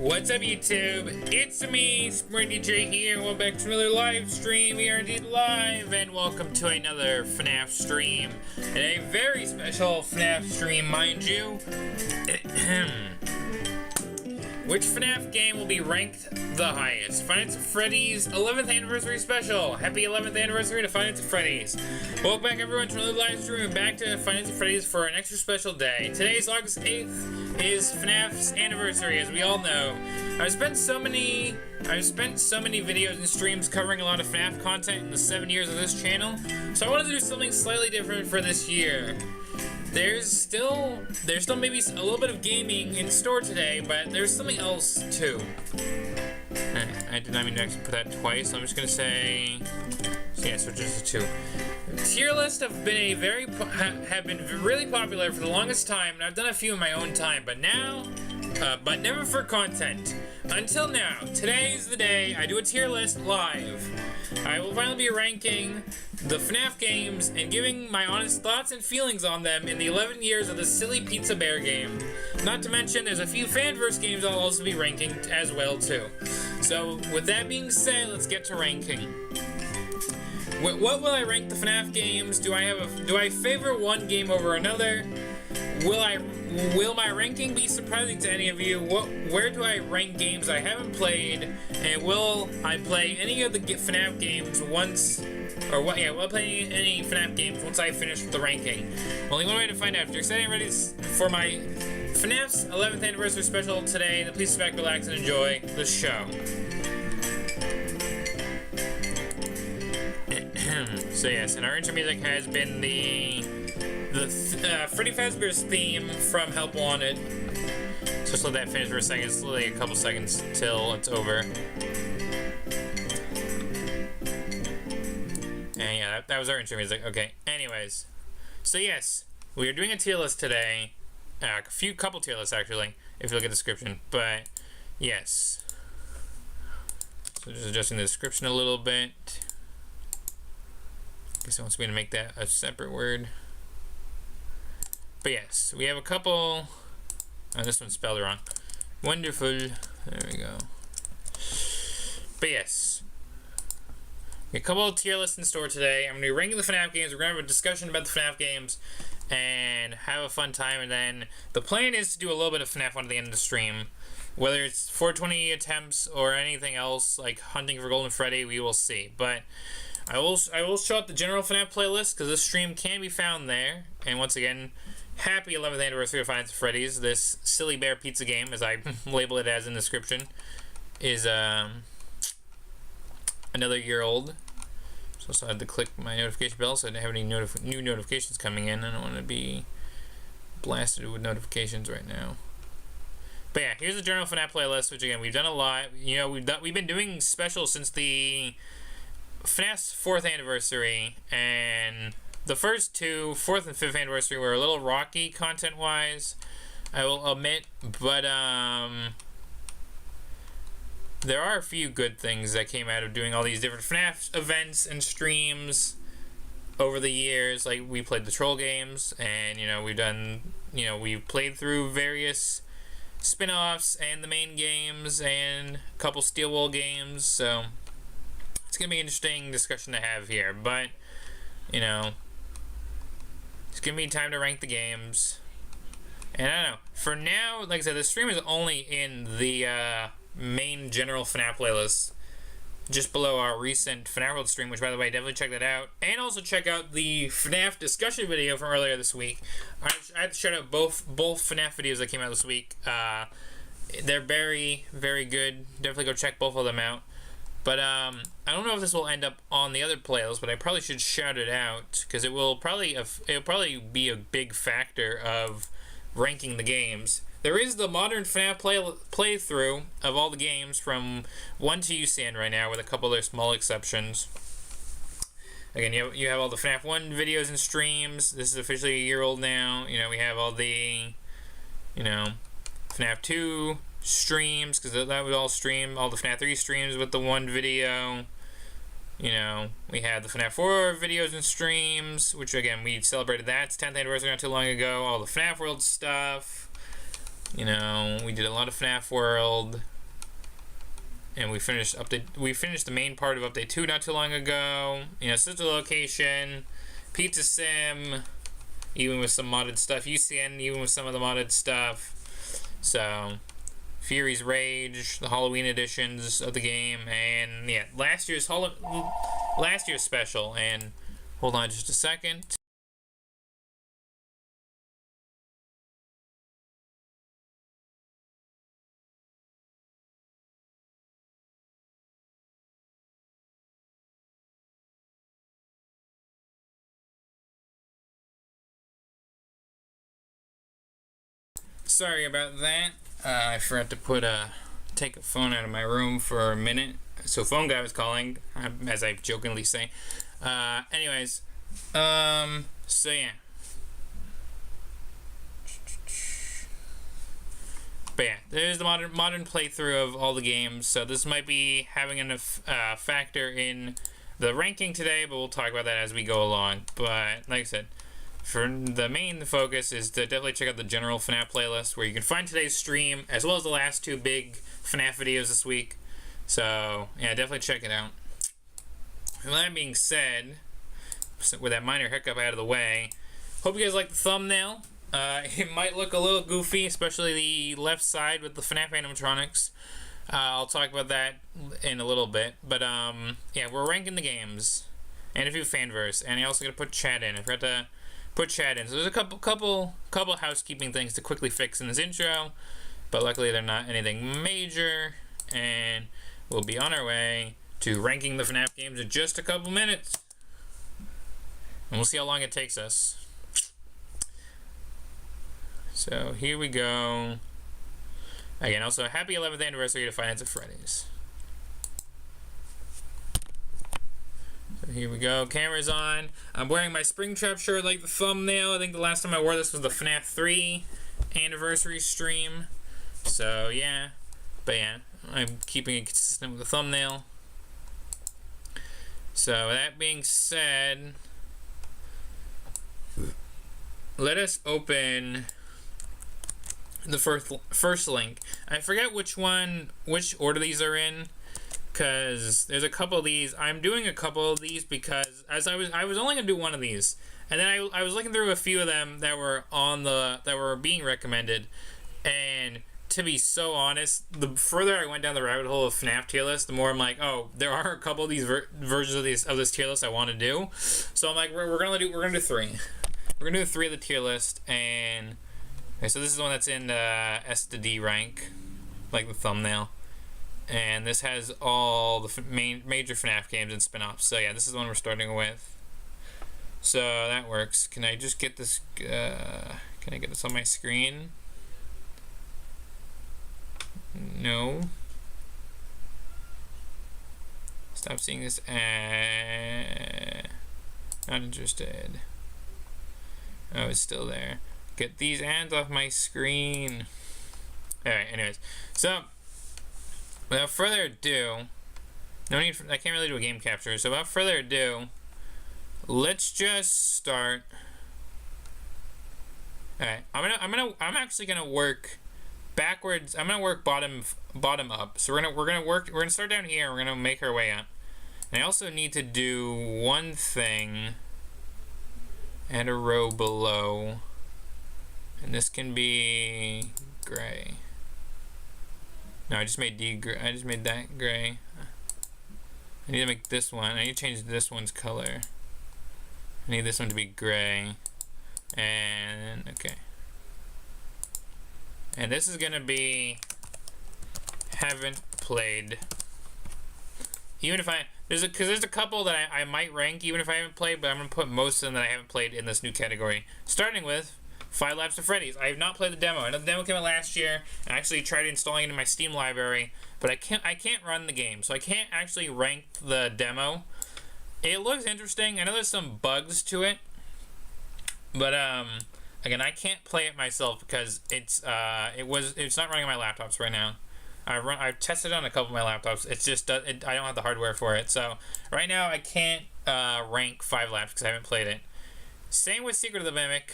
What's up, YouTube? It's me, Freddy here. Welcome back to another live stream. We are indeed live, and welcome to another FNAF stream. And a very special FNAF stream, mind you. Which FNAF game will be ranked the highest? Five Nights at Freddy's 11th anniversary special. Happy 11th anniversary to Five Nights at Freddy's. Welcome back, everyone, to another live stream and back to Five Nights at Freddy's for an extra special day. Today's August 8th is FNAF's anniversary, as we all know. I've spent so many videos and streams covering a lot of FNAF content in the 7 years of this channel, so I wanted to do something slightly different for this year. There's still maybe a little bit of gaming in store today, but there's something else too. I did not mean to actually put that twice, so I'm just gonna say, yeah, so just the two. Tier lists have been really popular for the longest time, and I've done a few in my own time, but never for content. Until now, today's the day I do a tier list live. I will finally be ranking the FNAF games and giving my honest thoughts and feelings on them in the 11 years of the silly Pizza Bear game. Not to mention, there's a few Fanverse games I'll also be ranking as well too. So, with that being said, let's get to ranking. What will I rank the FNAF games? Do I favor one game over another? Will my ranking be surprising to any of you? Where do I rank games I haven't played? And will I play any of the FNAF games once? Will I play any FNAF games once I finish the ranking? Only one way to find out. If you're excited and ready for my FNAF's 11th anniversary special today, then please sit back, relax, and enjoy the show. So yes, and our intro music has been the Freddy Fazbear's theme from Help Wanted. So just let that finish for a second. It's literally a couple seconds till it's over. And yeah, that was our intro music. Okay, anyways. So yes, we are doing a tier list today. Couple tier lists actually, if you look at the description. But yes. So just adjusting the description a little bit. I guess it wants me to make that a separate word. But yes, we have a couple. Oh, this one's spelled wrong. Wonderful. There we go. But yes, a couple of tier lists in store today. I'm going to be ranking the FNAF games. We're going to have a discussion about the FNAF games and have a fun time. And then the plan is to do a little bit of FNAF 1 at the end of the stream. Whether it's 420 attempts or anything else, like hunting for Golden Freddy, we will see. But I will show up the general FNAF playlist because this stream can be found there. And once again, happy 11th anniversary of Five Nights at Freddy's. This silly bear pizza game, as I label it as in the description, is another year old. So I had to click my notification bell so I didn't have any new notifications coming in. I don't want to be blasted with notifications right now. But yeah, here's the general FNAF playlist, which again, we've done a lot. You know, we've been doing specials since the FNAF's 4th anniversary, and the first two, 4th and 5th anniversary, were a little rocky content-wise, I will admit, but there are a few good things that came out of doing all these different FNAF events and streams over the years. Like, we played the troll games, and, you know, we've played through various spin-offs and the main games and a couple Steel Wool games, so it's gonna be an interesting discussion to have here. But, you know, it's gonna be time to rank the games. And I don't know, for now, like I said, the stream is only in the main general FNAF playlist, just below our recent FNAF World stream, which, by the way, definitely check that out. And also check out the FNAF discussion video from earlier this week. I had to shout out both FNAF videos that came out this week. They're very, very good. Definitely go check both of them out. But I don't know if this will end up on the other playlist, but I probably should shout it out because it'll probably be a big factor of ranking the games. There is the modern FNAF playthrough of all the games from 1 to UCN right now, with a couple other small exceptions. Again, you have all the FNAF 1 videos and streams. This is officially a year old now. You know, we have all the, you know, FNAF 2 streams, because that was all streamed. All the FNAF 3 streams with the 1 video. You know, we had the FNAF 4 videos and streams, which, again, we celebrated that. It's 10th anniversary not too long ago. All the FNAF World stuff. You know, we did a lot of FNAF World, and we finished the main part of Update 2 not too long ago. You know, Sister Location, Pizza Sim, even with some modded stuff, UCN, even with some of the modded stuff. So, Fury's Rage, the Halloween editions of the game, and yeah, last year's special. And hold on just a second. Sorry about that. I forgot to take a phone out of my room for a minute. So phone guy was calling, as I jokingly say. Anyways, so yeah. But yeah, there's the modern playthrough of all the games. So this might be having a factor in the ranking today, but we'll talk about that as we go along. But like I said, for the main focus is to definitely check out the general FNAF playlist, where you can find today's stream, as well as the last 2 big FNAF videos this week. So, yeah, definitely check it out. With that being said, with that minor hiccup out of the way, hope you guys like the thumbnail. It might look a little goofy, especially the left side with the FNAF animatronics. I'll talk about that in a little bit. But, yeah, we're ranking the games, and a few fanverse, and I also got to put chat in. I forgot to put chat in. So there's a couple housekeeping things to quickly fix in this intro, but luckily they're not anything major, and we'll be on our way to ranking the FNAF games in just a couple minutes. And we'll see how long it takes us. So here we go. Again, also happy 11th anniversary to Five Nights at Freddy's. So here we go. Camera's on. I'm wearing my Springtrap shirt like the thumbnail. I think the last time I wore this was the FNAF 3 anniversary stream. So, yeah. But, yeah. I'm keeping it consistent with the thumbnail. So, that being said, let us open the first link. I forget which order these are in, because there's a couple of these. I'm doing a couple of these because I was only gonna do one of these, and then I was looking through a few of them that were that were being recommended, and to be so honest, the further I went down the rabbit hole of FNAF tier list, the more I'm like, oh, there are a couple of these versions of this tier list I want to do. So I'm like, we're gonna do 3. We're gonna do 3 of the tier list, and okay, so this is the one that's in S to D rank, like the thumbnail. And this has all the major FNAF games and spin-offs. So yeah, this is the one we're starting with. So that works. Can I just get this? Can I get this on my screen? No. Stop seeing this ad. Not interested. Oh, it's still there. Get these ads off my screen. Alright, anyways. So, without further ado, I can't really do a game capture, so without further ado, let's just start. Alright, I'm actually gonna work backwards. I'm gonna work bottom up. So we're gonna start down here and we're gonna make our way up. And I also need to do one thing. Add a row below. And this can be gray. No, I just made I just made that gray. I need to make this one. I need to change this one's color. I need this one to be gray. And okay. And this is gonna be haven't played. Even if there's a couple that I might rank even if I haven't played, but I'm gonna put most of them that I haven't played in this new category. Starting with 5 Laps to Freddy's. I have not played the demo. I know the demo came out last year. I actually tried installing it in my Steam library, but I can't run the game, so I can't actually rank the demo. It looks interesting. I know there's some bugs to it, but again, I can't play it myself because it's not running on my laptops right now. I've tested it on a couple of my laptops. It's just I don't have the hardware for it. So right now I can't rank 5 Laps because I haven't played it. Same with Secret of the Mimic.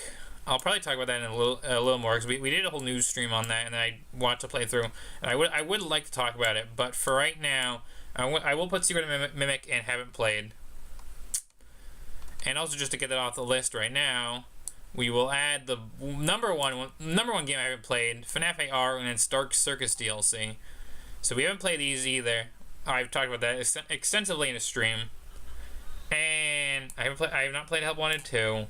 I'll probably talk about that in a little more because we did a whole news stream on that, and I watched a playthrough. And I would like to talk about it, but for right now, I will put Secret of the Mimic and haven't played. And also just to get that off the list right now, we will add the number one game I haven't played, FNAF AR, and it's Dark Circus DLC. So we haven't played these either. I've talked about that extensively in a stream. And I have not played Help Wanted 2.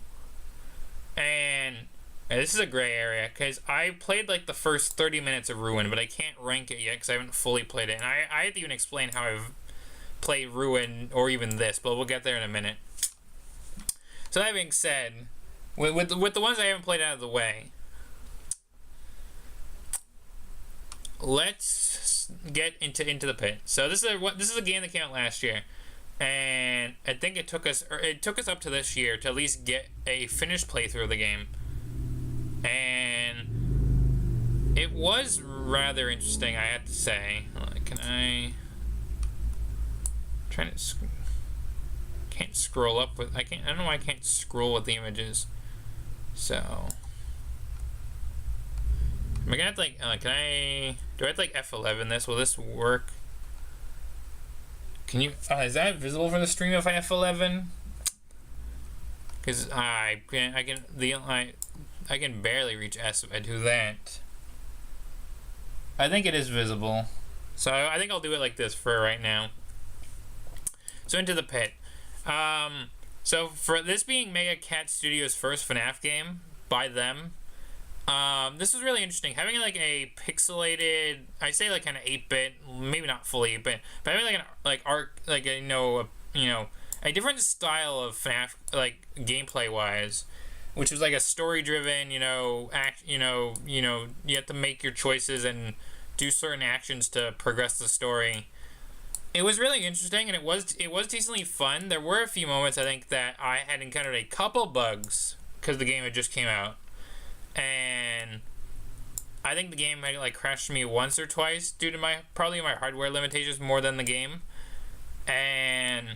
And this is a gray area because I played like the first 30 minutes of Ruin, but I can't rank it yet because I haven't fully played it. And I have to even explain how I've played Ruin or even this, but we'll get there in a minute. So that being said, with the ones I haven't played out of the way, let's get into the pit. So this is a game that came out last year. And I think it took us up to this year to at least get a finished playthrough of the game, and it was rather interesting, I have to say. Can I can't scroll up with I don't know why I can't scroll with the images. So am I gonna have to do I have to F11 this? Will this work? Can you? Is that visible for the stream if I F11? Because I can barely reach S if I do that. I think it is visible, so I think I'll do it like this for right now. So into the pit. So for this being Mega Cat Studios' first FNAF game by them, this was really interesting. Having like a pixelated, I say like kind of 8-bit, maybe not fully 8-bit, but having like a different style of FNAF, like gameplay wise, which was like a story driven, you have to make your choices and do certain actions to progress the story. It was really interesting, and it was decently fun. There were a few moments I think that I had encountered a couple bugs because the game had just came out, and I think the game had like crashed me once or twice due to probably my hardware limitations more than the game, and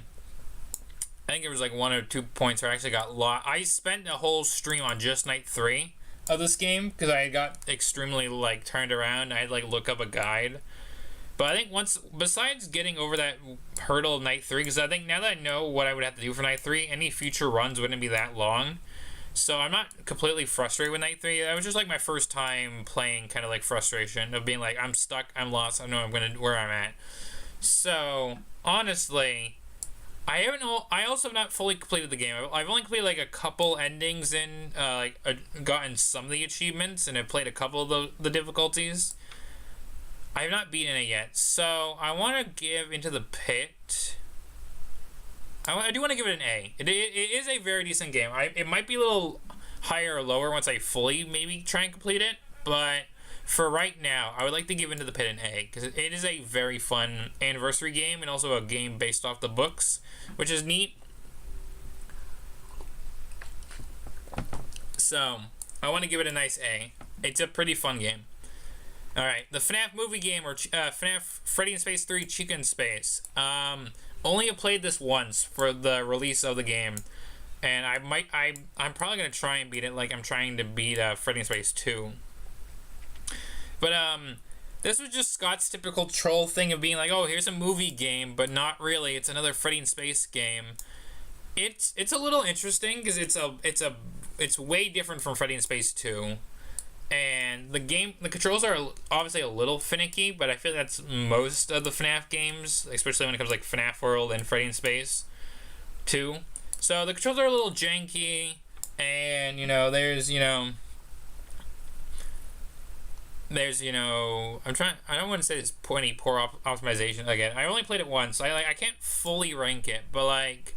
I think there was like 1 or 2 points where I actually got lost. I spent a whole stream on just night 3 of this game because I got extremely like turned around. I had like look up a guide. But I think besides getting over that hurdle of night 3, because I think now that I know what I would have to do for night 3, any future runs wouldn't be that long. So I'm not completely frustrated with night 3. That was just like my first time playing, kind of like frustration of being like, I'm stuck, I'm lost, I know where I'm at. So honestly, I also have not fully completed the game. I've only completed like a couple endings gotten some of the achievements, and I've played a couple of the difficulties. I have not beaten it yet, so I want to give Into the Pit. I do want to give it an A. It is a very decent game. It might be a little higher or lower once I fully maybe try and complete it, but for right now, I would like to give Into the Pit an A, because it is a very fun anniversary game, and also a game based off the books, which is neat. So, I want to give it a nice A. It's a pretty fun game. Alright, the FNAF movie game, or FNAF Freddy in Space 3 Chica in Space. Only have played this once for the release of the game, and I'm probably going to try and beat it like I'm trying to beat Freddy in Space 2. But this was just Scott's typical troll thing of being like, oh, here's a movie game, but not really. It's another Freddy in Space game. It's a little interesting because it's way different from Freddy in Space 2. And the controls are obviously a little finicky, but I feel that's most of the FNAF games, especially when it comes to like FNAF World and Freddy in Space 2. So the controls are a little janky, and there's I don't want to say it's poor optimization. Again, I only played it once. I can't fully rank it, but like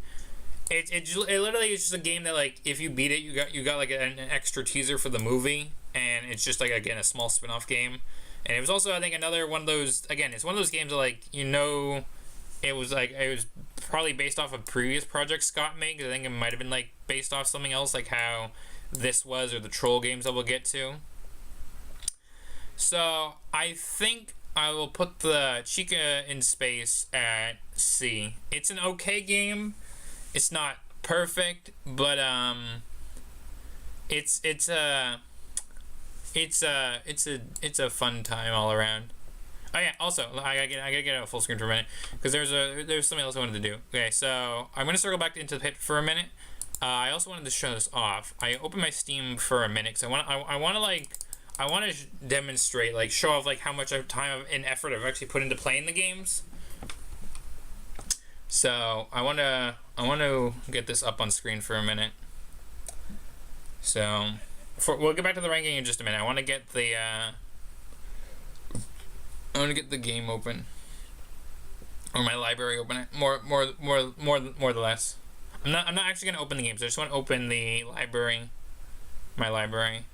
it literally is just a game that like if you beat it, you got like an extra teaser for the movie. And it's just like, again, a small spin-off game. And it was also, I think, another one of those, again, it's one of those games that, like, it was probably based off a previous project Scott made, because I think it might have been, like, based off something else, like how this was, or the Troll games that we'll get to. So, I think I will put the Chica in Space at C. It's an okay game. It's not perfect, but, it's a fun time all around. Oh yeah, also I gotta get a full screen for a minute because there's something else I wanted to do. Okay, so I'm gonna circle back into the pit for a minute. I also wanted to show this off. I opened my Steam for a minute because I want to demonstrate, like, show off like how much time and effort I've actually put into playing the games. So I want to get this up on screen for a minute. So. We'll get back to the ranking in just a minute. I want to get the game open, or my library open. More the less. I'm not actually gonna open the games. I just want to open the library, my library.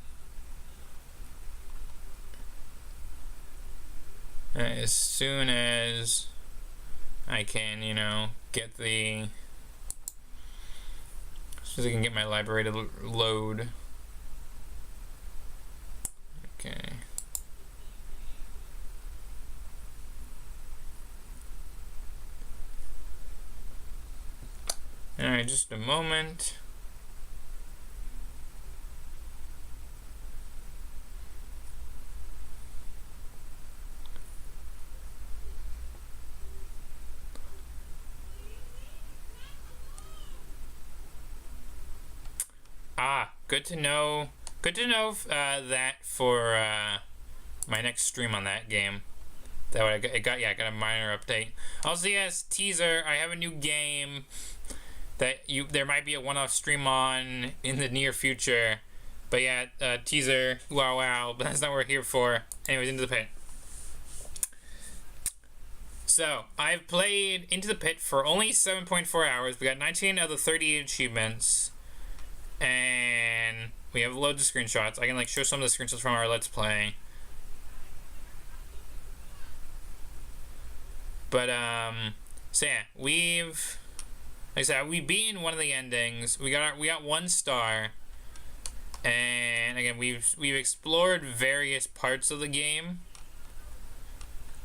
As soon as I can, get the, as soon as I can get my library to load. Okay. Alright, just a moment. Good to know. Good to know that for my next stream on that game. That I got a minor update. Also, yes, teaser. I have a new game that there might be a one-off stream on in the near future. But yeah, teaser. Wow. But that's not what we're here for. Anyways, Into the Pit. So I've played Into the Pit for only 7.4 hours. We got 19 of the 38 achievements, and we have loads of screenshots. I can like show some of the screenshots from our Let's Play. But so yeah, like I said, we beat one of the endings. We got 1 star, and again, we've explored various parts of the game,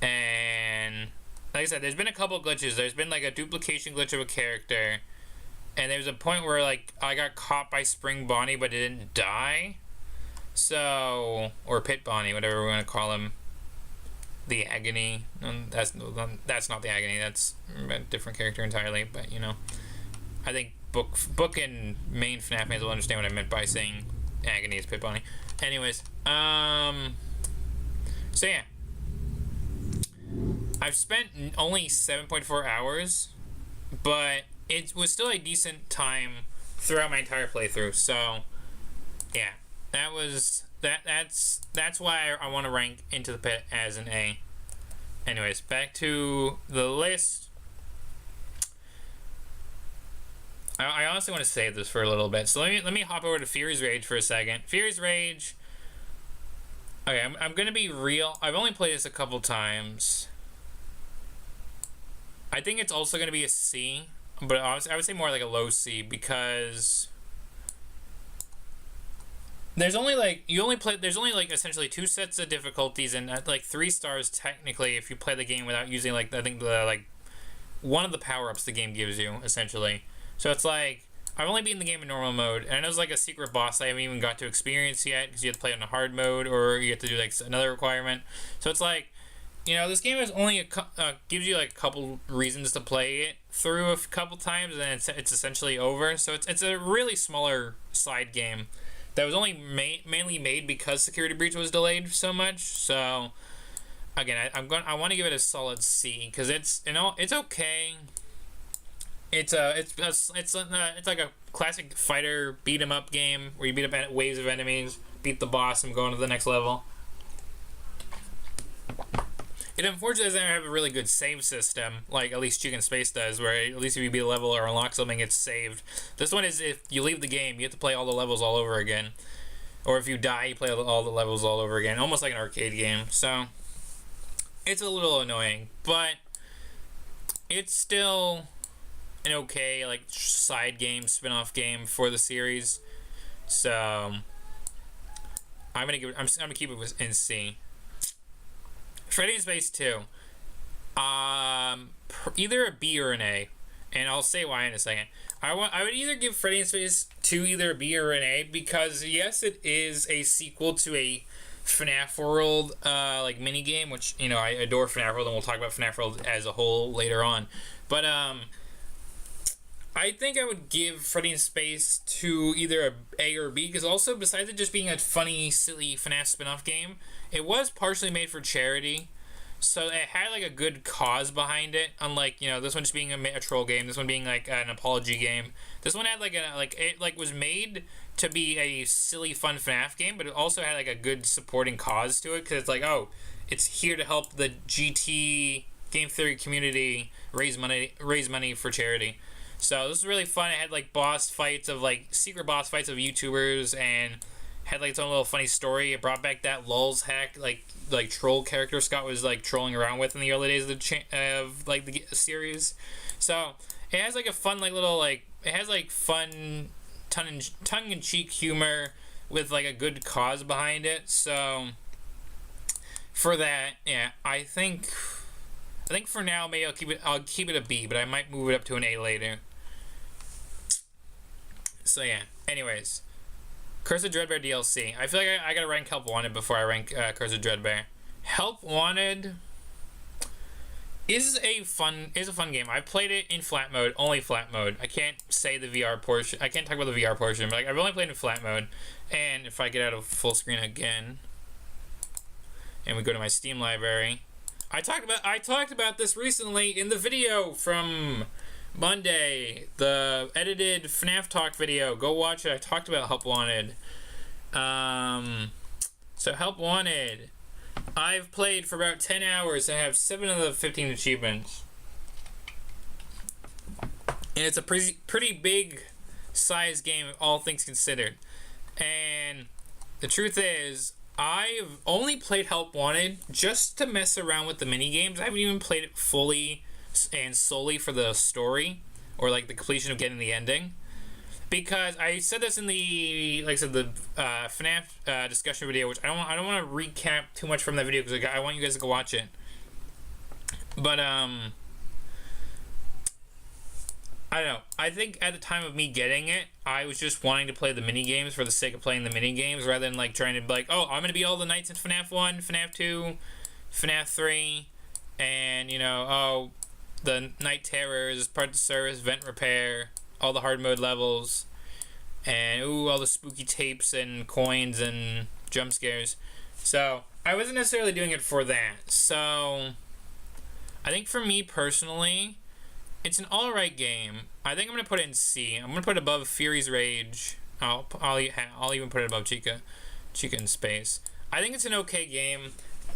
and like I said, there's been a couple glitches. There's been like a duplication glitch of a character, and there was a point where like I got caught by Spring Bonnie but it didn't die. So, or Pit Bonnie, whatever we want to call him. The Agony. That's not the Agony. That's a different character entirely. But you know, I think book and main FNAF fans will understand what I meant by saying Agony is Pit Bonnie. Anyways, so yeah, I've spent only 7.4 hours, but it was still a decent time throughout my entire playthrough. So yeah, that's why I want to rank Into the Pit as an A. Anyways, back to the list. I honestly want to save this for a little bit, so let me hop over to Fury's Rage for a second. Fury's Rage. Okay, I'm gonna be real. I've only played this a couple times. I think it's also gonna be a C, but honestly, I would say more like a low C because there's only like essentially 2 sets of difficulties and like 3 stars technically if you play the game without using like I think the one of the power-ups the game gives you essentially. So it's like I've only beaten the game in normal mode, and there's like a secret boss I haven't even got to experience yet because you have to play it in a hard mode or you have to do like another requirement. So it's like, you know, this game is only gives you like a couple reasons to play it through a couple times, and then it's essentially over. So it's a really smaller side game that was only mainly made because Security Breach was delayed so much. So again, I want to give it a solid C because it's okay. It's like a classic fighter beat 'em up game where you beat up waves of enemies, beat the boss, and go on to the next level. It unfortunately doesn't have a really good save system, like at least Chicken Space does, where at least if you beat a level or unlock something, it's saved. This one is if you leave the game, you have to play all the levels all over again. Or if you die, you play all the levels all over again, almost like an arcade game. So, it's a little annoying, but it's still an okay, like, side game, spin-off game for the series. So, I'm gonna keep it in C. Freddy in Space 2. Either a B or an A, and I'll say why in a second. I would either give Freddy in Space 2 either a B or an A because yes, it is a sequel to a FNAF World like mini game, which you know I adore FNAF World, and we'll talk about FNAF World as a whole later on. But I think I would give Freddy in Space 2 either a or B because also besides it just being a funny, silly FNAF spin-off game, it was partially made for charity. So it had like a good cause behind it, unlike, you know, this one just being a troll game, this one being like an apology game. This one had it was made to be a silly, fun FNAF game, but it also had like a good supporting cause to it because it's like, oh, it's here to help the GT game theory community raise money for charity. So this is really fun. It had like secret boss fights of YouTubers and had like its own little funny story. It brought back that lulz hack like troll character Scott was like trolling around with in the early days of the series. So it has like a fun it has like fun tongue-in-cheek humor with like a good cause behind it. So for that, yeah, I think for now maybe I'll keep it a B, but I might move it up to an A later. So yeah. Anyways, Curse of Dreadbear DLC. I feel like I gotta rank Help Wanted before I rank Curse of Dreadbear. Help Wanted is a fun game. I played it in flat mode, only flat mode. I can't say the VR portion. I can't talk about the VR portion, but like I've only played in flat mode. And if I get out of full screen again, and we go to my Steam library, I talked about this recently in the video from Monday, the edited FNAF Talk video. Go watch it. I talked about Help Wanted. So Help Wanted, I've played for about 10 hours and have 7 of the 15 achievements. And it's a pretty big size game, all things considered. And the truth is, I've only played Help Wanted just to mess around with the mini games. I haven't even played it fully and solely for the story or like the completion of getting the ending. Because I said this in the, like I said, the FNAF discussion video, which I don't want to recap too much from that video because I want you guys to go watch it. But I don't know. I think at the time of me getting it, I was just wanting to play the mini games for the sake of playing the mini games, rather than like trying to be like, oh, I'm gonna beat all the knights in FNAF 1, FNAF 2, FNAF 3, and you know, oh, the night terrors, part of the service, vent repair, all the hard mode levels, and ooh, all the spooky tapes and coins and jump scares. So I wasn't necessarily doing it for that. So I think for me personally, it's an alright game. I think I'm gonna put it in C. I'm gonna put it above Fury's Rage. I'll even put it above Chica in Space. I think it's an okay game.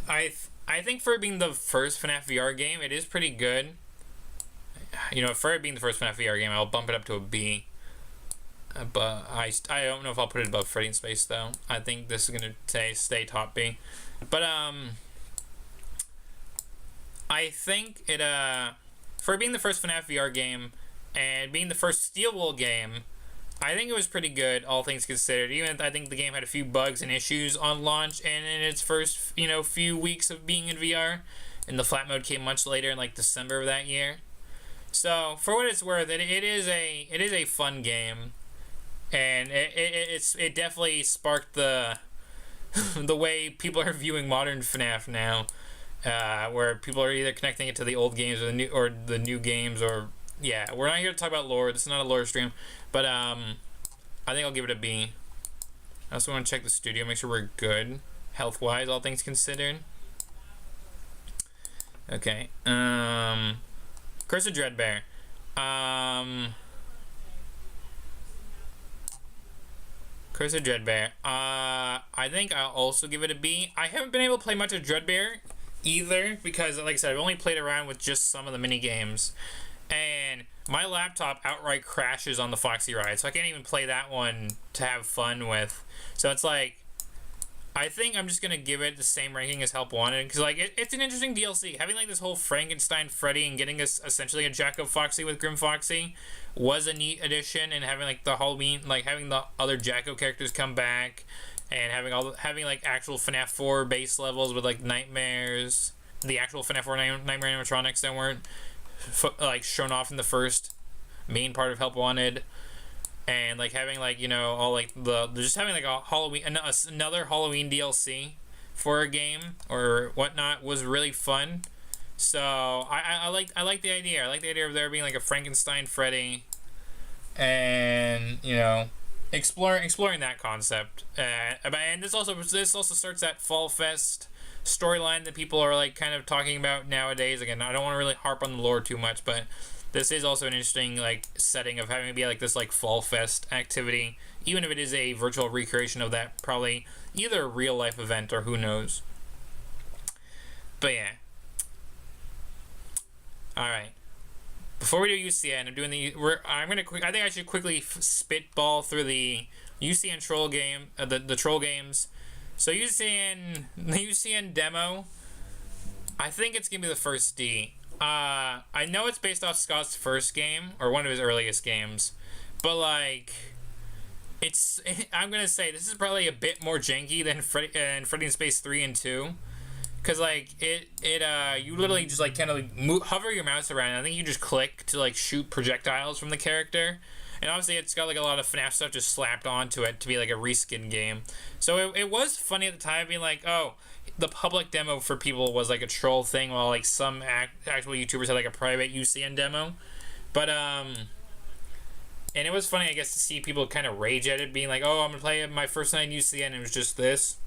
I think for it being the first FNAF VR game, it is pretty good. You know, for it being the first FNAF VR game, I'll bump it up to a B. But I don't know if I'll put it above Freddy in Space though. I think this is gonna stay top B. But I think it for being the first FNAF VR game and being the first Steelwool game, I think it was pretty good, all things considered. Even I think the game had a few bugs and issues on launch and in its first, you know, few weeks of being in VR, and the flat mode came much later in like December of that year. So for what it's worth, it is a fun game, and it definitely sparked the the way people are viewing modern FNAF now. Where people are either connecting it to the old games or the new games, or yeah, we're not here to talk about lore. This is not a lore stream, but I think I'll give it a B. I also want to check the studio, make sure we're good health-wise, all things considered. Okay. Curse of Dreadbear. Curse of Dreadbear. I think I'll also give it a B. I haven't been able to play much of Dreadbear either, because like I said, I've only played around with just some of the mini games, and my laptop outright crashes on the Foxy ride, so I can't even play that one to have fun with. So it's like, I think I'm just gonna give it the same ranking as Help Wanted, because like it's an interesting DLC. Having like this whole Frankenstein Freddy and getting us essentially a Jacko Foxy with Grim Foxy was a neat addition, and having like the Halloween, like having the other Jacko characters come back, and having like actual FNAF 4 base levels with like nightmares, the actual FNAF 4 nightmare animatronics that weren't like shown off in the first main part of Help Wanted, and like having like, you know, all like just having like a Halloween, another Halloween DLC for a game or whatnot was really fun. So I like the idea. I like the idea of there being like a Frankenstein Freddy, and you know, exploring that concept. And this also starts that Fall Fest storyline that people are like kind of talking about nowadays. Again, I don't want to really harp on the lore too much, but this is also an interesting like setting of having it be like this like Fall Fest activity, even if it is a virtual recreation of that, probably either a real life event or who knows. But yeah. All right. Before we do UCN, I'm doing I think I should quickly spitball through the UCN troll game, the troll games. So the UCN demo, I think it's gonna be the first D. I know it's based off Scott's first game, or one of his earliest games, but like, I'm gonna say this is probably a bit more janky than Freddy in Space 3 and 2. Cause like you literally just like kind of like hover your mouse around, and I think you just click to like shoot projectiles from the character, and obviously it's got like a lot of FNAF stuff just slapped onto it to be like a reskin game. So it was funny at the time, being like, oh, the public demo for people was like a troll thing, while like some actual YouTubers had like a private UCN demo. But and it was funny, I guess, to see people kind of rage at it, being like, oh, I'm gonna play my first night in UCN, and it was just this.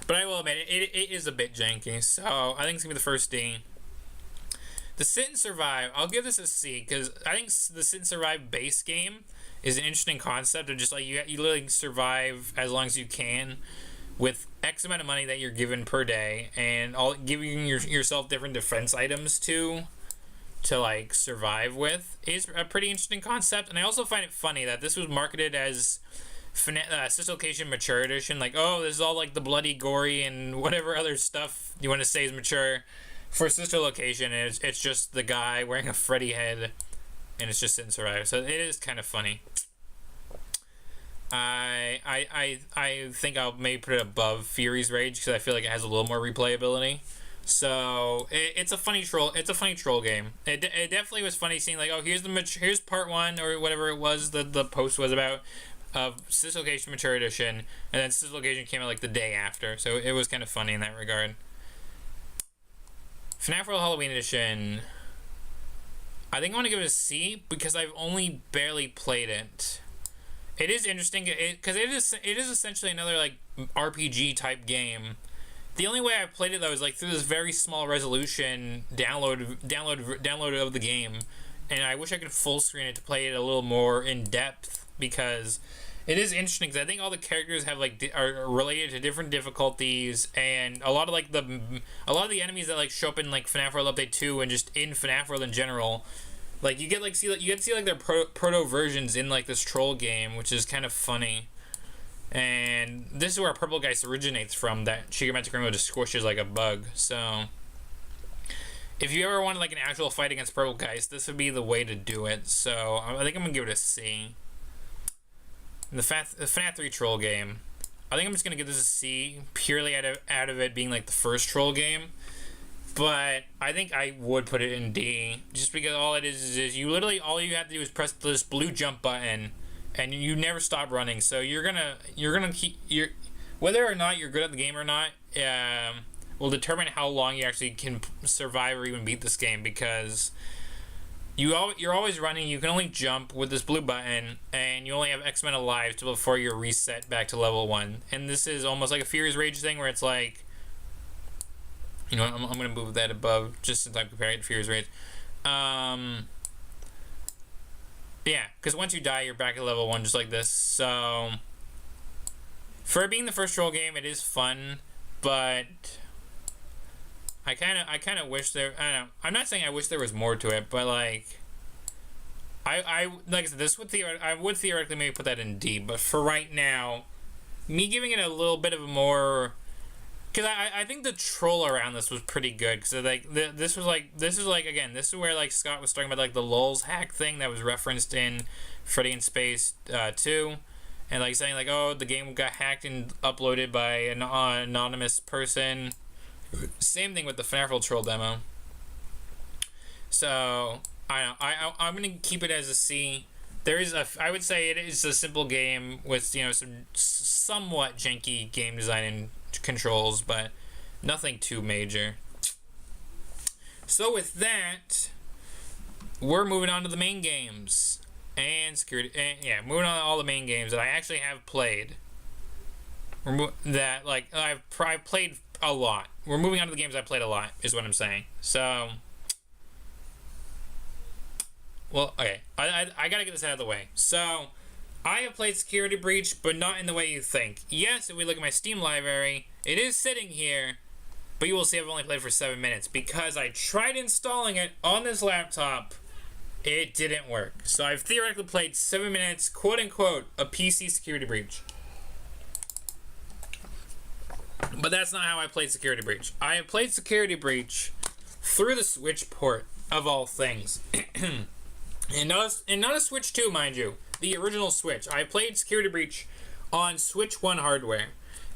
But I will admit, it is a bit janky, so I think it's going to be the first D. The Sit and Survive, I'll give this a C, because I think the Sit and Survive base game is an interesting concept of just like, you literally survive as long as you can with X amount of money that you're given per day, and giving yourself different defense items to like survive with is a pretty interesting concept. And I also find it funny that this was marketed as System Location Mature Edition. Like, oh, this is all like the bloody, gory, and whatever other stuff you want to say is mature. For System Location, it's just the guy wearing a Freddy head, and it's just Sit and Survive. So it is kind of funny. I think I'll maybe put it above Fury's Rage because I feel like it has a little more replayability. So it's a funny troll. It's a funny troll game. It definitely was funny seeing like, oh, here's part 1 or whatever it was that the post was about of System Location Mature Edition, and then System Location came out like the day after. So it was kind of funny in that regard. FNAF World Halloween Edition. I think I want to give it a C because I've only barely played it. It is interesting because it is essentially another like RPG type game. The only way I played it though is like through this very small resolution download of the game, and I wish I could full screen it to play it a little more in depth because it is interesting. Because I think all the characters have like are related to different difficulties, and a lot of the enemies that like show up in like FNAF World Update 2 and just in FNAF World in general. Like you get to see like their proto versions in like this troll game, which is kind of funny. And this is where Purple Geist originates from. That Shigematsu Rainbow just squishes like a bug. So if you ever wanted like an actual fight against Purple Geist, this would be the way to do it. So I think I'm gonna give it a C. The FNAF 3 troll game. I think I'm just gonna give this a C purely out of it being like the first troll game. But I think I would put it in D just because all it is you literally all you have to do is press this blue jump button and you never stop running. So you're gonna keep whether or not you're good at the game or not will determine how long you actually can survive or even beat this game because you're always running. You can only jump with this blue button and you only have X amount of lives before you're reset back to level 1. And this is almost like a Fury's Rage thing where it's like, you know, I'm going to move that above just since I'm comparing it to Fury's Rage. Yeah, because once you die, you're back at level 1 just like this. So, for it being the first troll game, it is fun, but I kind of wish there. I don't know. I'm not saying I wish there was more to it, but like, I like I said, I would theoretically maybe put that in D. But for right now, me giving it a little bit of a more. Because I think the troll around this was pretty good. Because like this is where like Scott was talking about like the lulz hack thing that was referenced in Freddy in Space 2, and like saying like, oh, the game got hacked and uploaded by an anonymous person. Same thing with the FNAF World troll demo. So I'm gonna keep it as a C. I would say it is a simple game with some somewhat janky game design and controls, but nothing too major. So with that, we're moving on to the main games and security. Moving on to all the main games that I actually have played. That like I've played a lot. We're moving on to the games I played a lot, is what I'm saying. So, well, okay, I gotta get this out of the way. So, I have played Security Breach, but not in the way you think. Yes, if we look at my Steam library, it is sitting here, but you will see I've only played for 7 minutes because I tried installing it on this laptop. It didn't work. So I've theoretically played 7 minutes, quote unquote, a PC Security Breach. But that's not how I played Security Breach. I have played Security Breach through the Switch port, of all things. and not a Switch 2, mind you. The original Switch. I played Security Breach on Switch 1 hardware.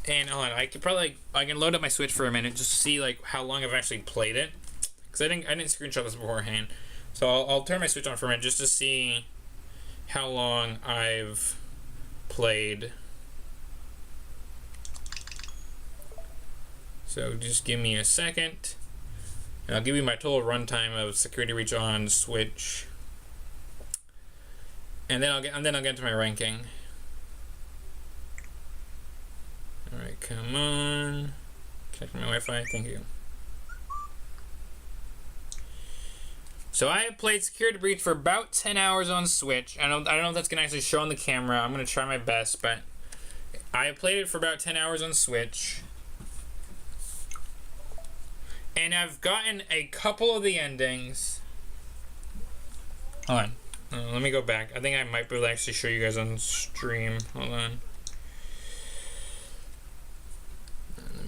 And hold on, I can load up my Switch for a minute just to see like how long I've actually played it. Because I didn't screenshot this beforehand. So I'll turn my Switch on for a minute just to see how long I've played. So just give me a second, and I'll give you my total runtime of Security Breach on Switch, and then I'll get into my ranking. All right, come on, connect my Wi-Fi. Thank you. So I have played Security Breach for about 10 hours on Switch. I don't know if that's gonna actually show on the camera. I'm gonna try my best, but I have played it for about 10 hours on Switch. And I've gotten a couple of the endings. Hold on. Let me go back. I think I might be able to actually show you guys on stream. Hold on.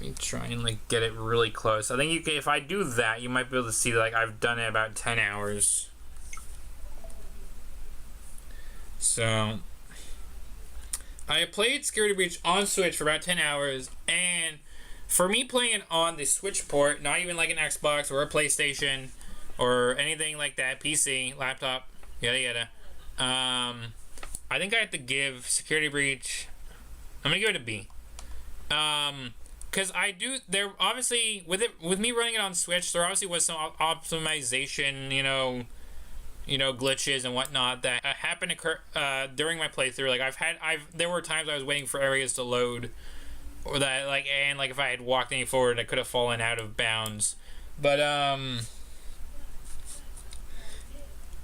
me try and like get it really close. I think you can, if I do that, you might be able to see like I've done it about 10 hours. So I played Security Breach on Switch for about 10 hours, and for me playing it on the Switch port, not even like an Xbox or a PlayStation or anything like that, PC, laptop, yada yada, I think I have to give Security Breach, I'm gonna give it a B. Because I do, there obviously, with me running it on Switch, there obviously was some optimization, you know, glitches and whatnot that happened during my playthrough. Like there were times I was waiting for areas to load, or that like, and like if I had walked any forward, I could have fallen out of bounds. But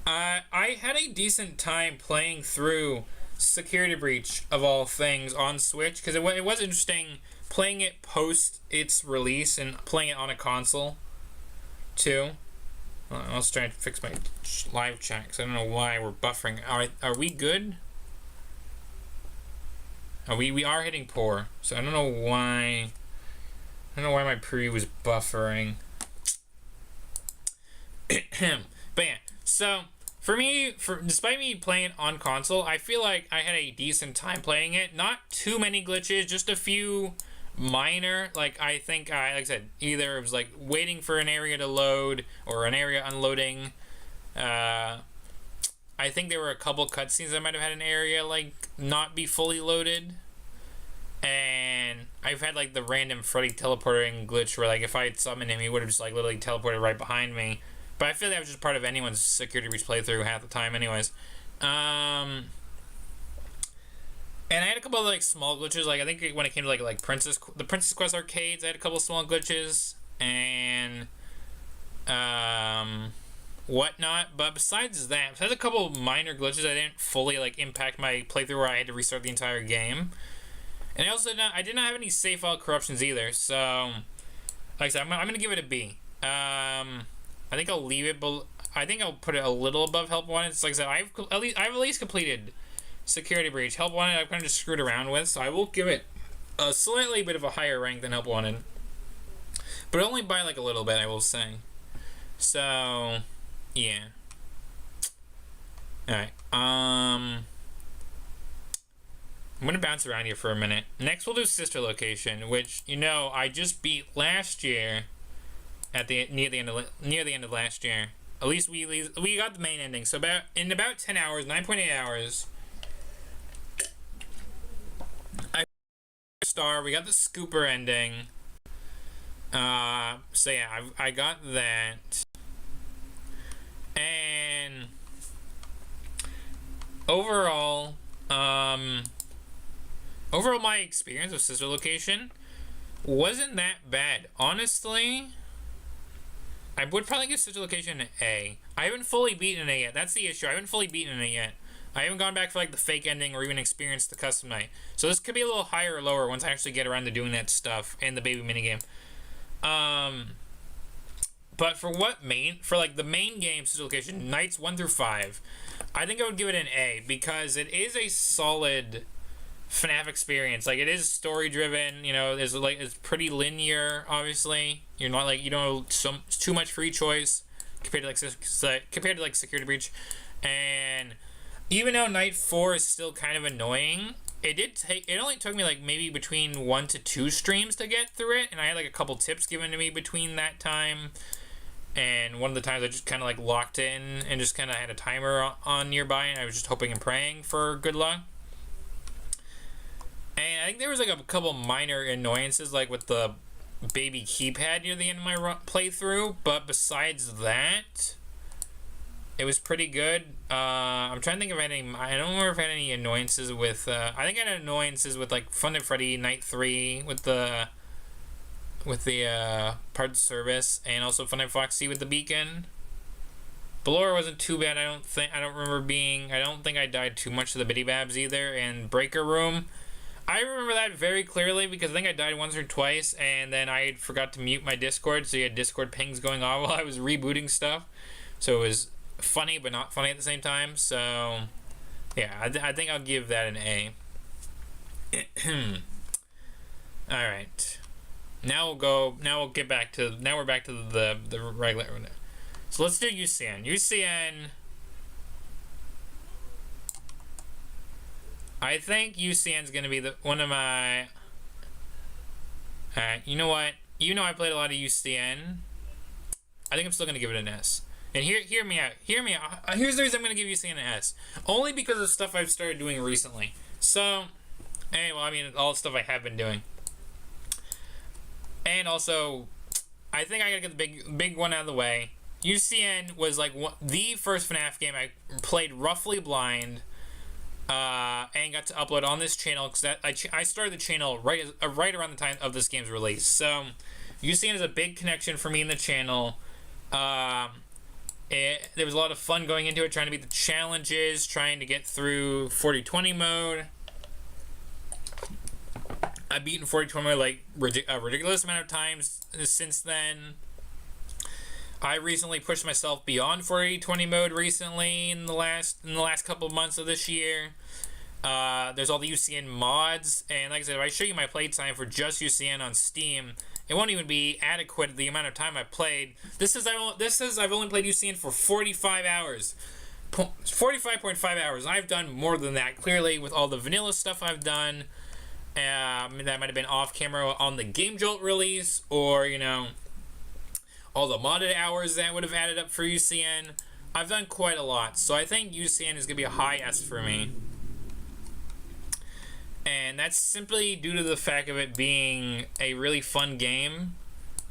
I had a decent time playing through Security Breach of all things on Switch, because it was interesting playing it post its release and playing it on a console too. I was trying to fix my live chat because I don't know why we're buffering. Are we good? We are hitting poor, so I don't know why. I don't know why my preview was buffering. But yeah, so for me, despite me playing it on console, I feel like I had a decent time playing it. Not too many glitches, just a few minor. Like I think like I said, either it was like waiting for an area to load or an area unloading. I think there were a couple cutscenes that might have had an area like not be fully loaded, and I've had like the random Freddy teleporting glitch where like if I had summoned him, he would have just like literally teleported right behind me. But I feel that was just part of anyone's Security Breach playthrough half the time, anyways. And I had a couple of like small glitches. Like I think when it came to like the Princess Quest arcades, I had a couple of small glitches and whatnot. But besides that, I had a couple of minor glitches that didn't fully like impact my playthrough where I had to restart the entire game. And I did not have any save file corruptions either. So like I said, I'm gonna give it a B. I think I'll leave it. I think I'll put it a little above Help Wanted. It's like I said, I've at least completed Security Breach. Help Wanted I've kind of just screwed around with, so I will give it a slightly bit of a higher rank than Help Wanted, but only by like a little bit, I will say. So yeah. Alright, I'm gonna bounce around here for a minute. Next we'll do Sister Location, which I just beat last year at near the end of last year. At least we got the main ending. So in about 10 hours, 9.8 hours, we got the scooper ending. So yeah, I got that. And overall my experience with Sister Location wasn't that bad. Honestly, I would probably give Sister Location an A. I haven't fully beaten it yet. That's the issue. I haven't fully beaten it yet. I haven't gone back for like the fake ending or even experienced the custom night. So this could be a little higher or lower once I actually get around to doing that stuff and the baby minigame. But for the main game, Sister Location, nights 1 through 5, I think I would give it an A because it is a solid FNAF experience. Like, it is story driven, it's pretty linear, obviously. You're not like, you don't have too much free choice compared to like Security Breach. And even though night 4 is still kind of annoying, it only took me like maybe between 1 to 2 streams to get through it, and I had like a couple tips given to me between that time. And one of the times I just kind of like locked in and just kind of had a timer on nearby, and I was just hoping and praying for good luck. And I think there was like a couple minor annoyances, like with the baby keypad near the end of my playthrough, but besides that, it was pretty good. I'm trying to think of any. I don't remember if I had any annoyances with. I think I had annoyances with like Fun and Freddy Night 3 with the parts service, and also Fun and Foxy with the beacon. Ballora wasn't too bad. I don't think I died too much to the Biddy Babs either. And Breaker Room, I remember that very clearly because I think I died once or twice, and then I forgot to mute my Discord, so you had Discord pings going on while I was rebooting stuff. So it was funny, but not funny at the same time. So yeah, I think I'll give that an A. All right. Now we'll get back to. Now we're back to the regular. So let's do UCN. UCN. I think UCN's gonna be one of my. Alright, you know what? Even though I played a lot of UCN, I think I'm still gonna give it an S. And hear me out. Hear me out. Here's the reason I'm gonna give UCN an S. Only because of stuff I've started doing recently. So, well, I mean, all the stuff I have been doing. And also, I think I gotta get the big one out of the way. UCN was like the first FNAF game I played roughly blind. And got to upload on this channel because I started the channel right around the time of this game's release. So UCN is a big connection for me in the channel. There was a lot of fun going into it, trying to beat the challenges, trying to get through 4020 mode. I've beaten 4020 mode like a ridiculous amount of times since then. I recently pushed myself beyond 4020 mode recently in the last couple of months of this year. There's all the UCN mods, and like I said, if I show you my playtime for just UCN on Steam, it won't even be adequate the amount of time I played. This is I've only played UCN for 45 hours. 45.5 hours. I've done more than that, clearly, with all the vanilla stuff I've done. That might have been off camera on the Game Jolt release, or, you know, all the modded hours that would have added up for UCN. I've done quite a lot, so I think UCN is going to be a high S for me. And that's simply due to the fact of it being a really fun game.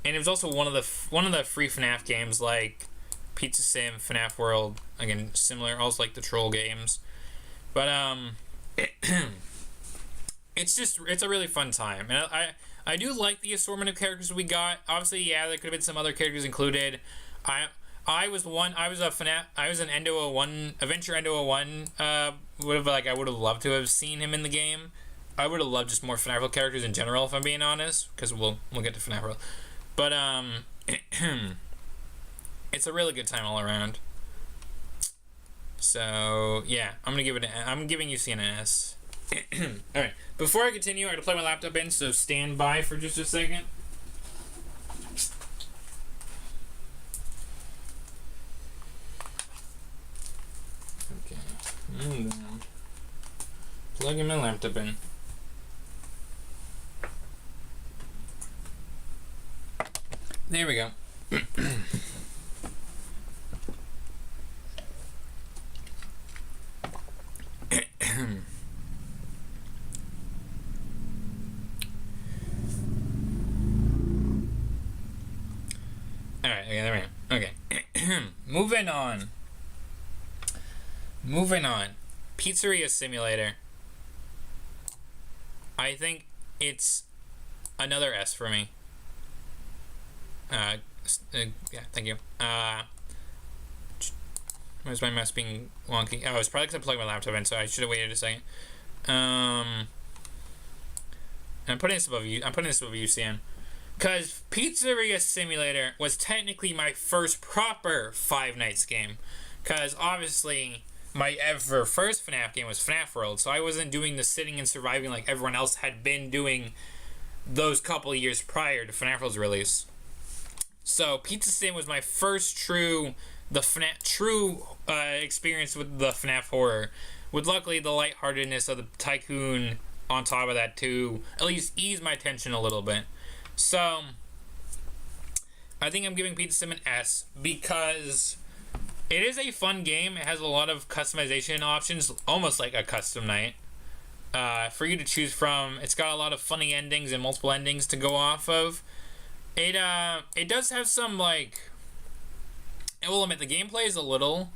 And it was also one of the free FNAF games, like Pizza Sim, FNAF World. Again, similar, also like the Troll games. But, it's a really fun time. And I do like the assortment of characters we got. Obviously, yeah, there could have been some other characters included. I was an Endo 01, Adventure Endo 01. I would have loved to have seen him in the game. I would have loved just more FNAF World characters in general, if I'm being honest, because we'll get to FNAF World. But it's a really good time all around. So yeah, I'm giving UCN an S. All right. Before I continue, I gotta plug my laptop in, so stand by for just a second. Okay. And then plugging my laptop in. There we go. Alright, okay, there we go. Okay. Moving on. Pizzeria Simulator. I think it's another S for me. Yeah, thank you. Where's my mouse being wonky? Oh, it's probably because I plugged my laptop in, so I should have waited a second. I'm putting this above UCN. Because Pizzeria Simulator was technically my first proper Five Nights game. Because obviously, my first FNAF game was FNAF World, so I wasn't doing the sitting and surviving like everyone else had been doing those couple of years prior to FNAF World's release. So Pizza Sim was my first true experience with the FNAF horror, with luckily the lightheartedness of the tycoon on top of that to at least ease my tension a little bit. So I think I'm giving Pizza Sim an S because it is a fun game. It has a lot of customization options, almost like a custom night, for you to choose from. It's got a lot of funny endings and multiple endings to go off of. It does have some, like, I will admit the gameplay is a little,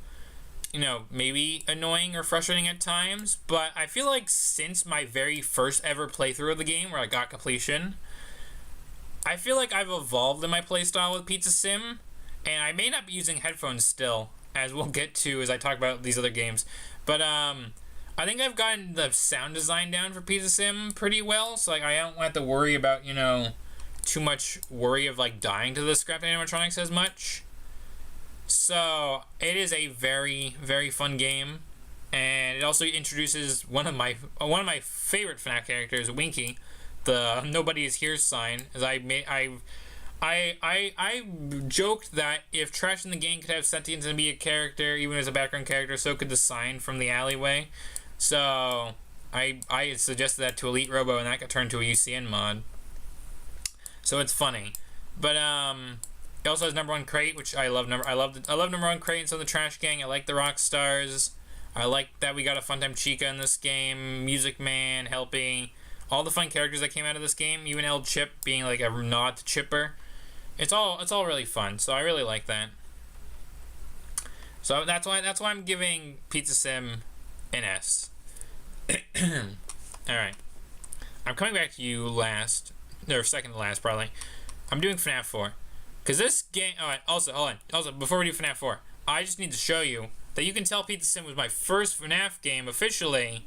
maybe annoying or frustrating at times, but I feel like since my very first ever playthrough of the game where I got completion, I feel like I've evolved in my playstyle with Pizza Sim, and I may not be using headphones still, as we'll get to as I talk about these other games, but I think I've gotten the sound design down for Pizza Sim pretty well, so like I don't have to worry about, too much worry of like dying to the scrap animatronics as much. So it is a very, very fun game, and it also introduces one of my favorite FNAF characters, Winky, the nobody is here sign, as I joked that if Trash in the Gang could have sentience and be a character, even as a background character, so could the sign from the alleyway. So I suggested that to Elite Robo, and that got turned to a UCN mod. So it's funny, but it also has number 1 crate, which I love. I love number 1 crate and some of the Trash Gang. I like the rock stars. I like that we got a Funtime Chica in this game. Music Man helping. All the fun characters that came out of this game. Even El Chip being like a nod to Chipper. It's all really fun. So I really like that. So that's why I'm giving Pizza Sim an S. All right. I'm coming back to you last, or second to last probably. I'm doing FNAF 4. Because this game... Alright, also, hold on. Also, before we do FNAF 4, I just need to show you that you can tell Pizza Sim was my first FNAF game officially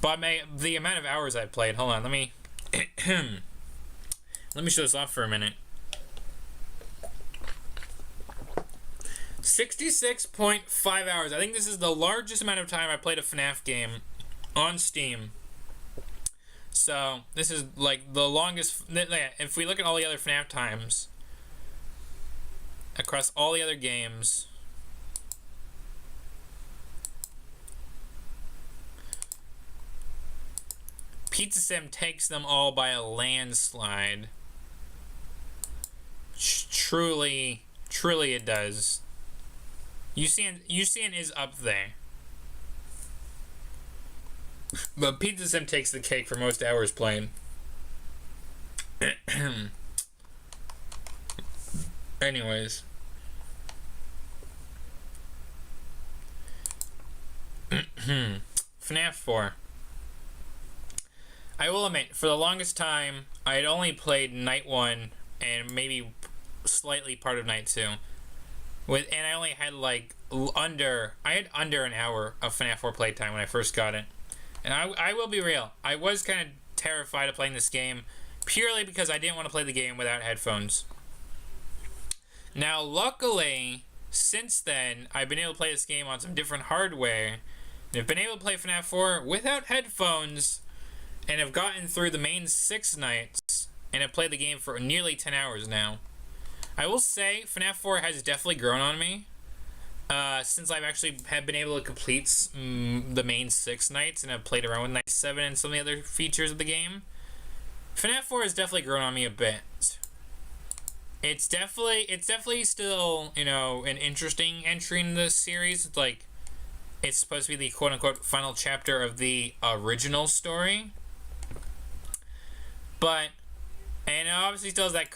by the amount of hours I played. Hold on, let me... let me show this off for a minute. 66.5 hours. I think this is the largest amount of time I played a FNAF game on Steam. So, this is like the longest... If we look at all the other FNAF times... across all the other games, Pizza Sim takes them all by a landslide. Truly it does. UCN is up there. But Pizza Sim takes the cake for most hours played. Anyways. FNAF 4. I will admit, for the longest time, I had only played Night 1 and maybe slightly part of Night 2. And I only had like under an hour of FNAF 4 playtime when I first got it. And I will be real, I was kind of terrified of playing this game purely because I didn't want to play the game without headphones. Now, luckily, since then, I've been able to play this game on some different hardware, and I've been able to play FNAF 4 without headphones, and have gotten through the main 6 nights, and have played the game for nearly 10 hours now. I will say, FNAF 4 has definitely grown on me, since I've actually have been able to complete the main 6 nights, and have played around with Night 7 and some of the other features of the game. FNAF 4 has definitely grown on me a bit. It's definitely still, you know, an interesting entry in this series. It's like, it's supposed to be the quote-unquote final chapter of the original story. But, and it obviously still has that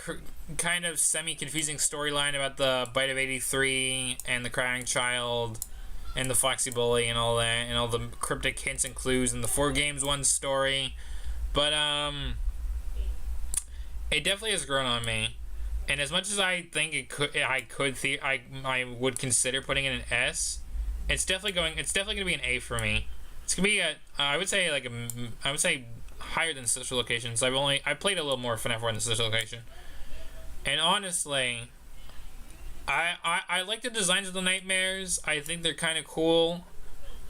kind of semi-confusing storyline about the Bite of 83 and the Crying Child and the Foxy Bully and all that, and all the cryptic hints and clues in the 4 Games 1 story. But, it definitely has grown on me. And as much as I think I would consider putting it an S, it's definitely gonna be an A for me. It's gonna be I would say higher than Sister Locations. I played a little more FNAF 4 than Sister Location, and honestly, I like the designs of the nightmares. I think they're kind of cool.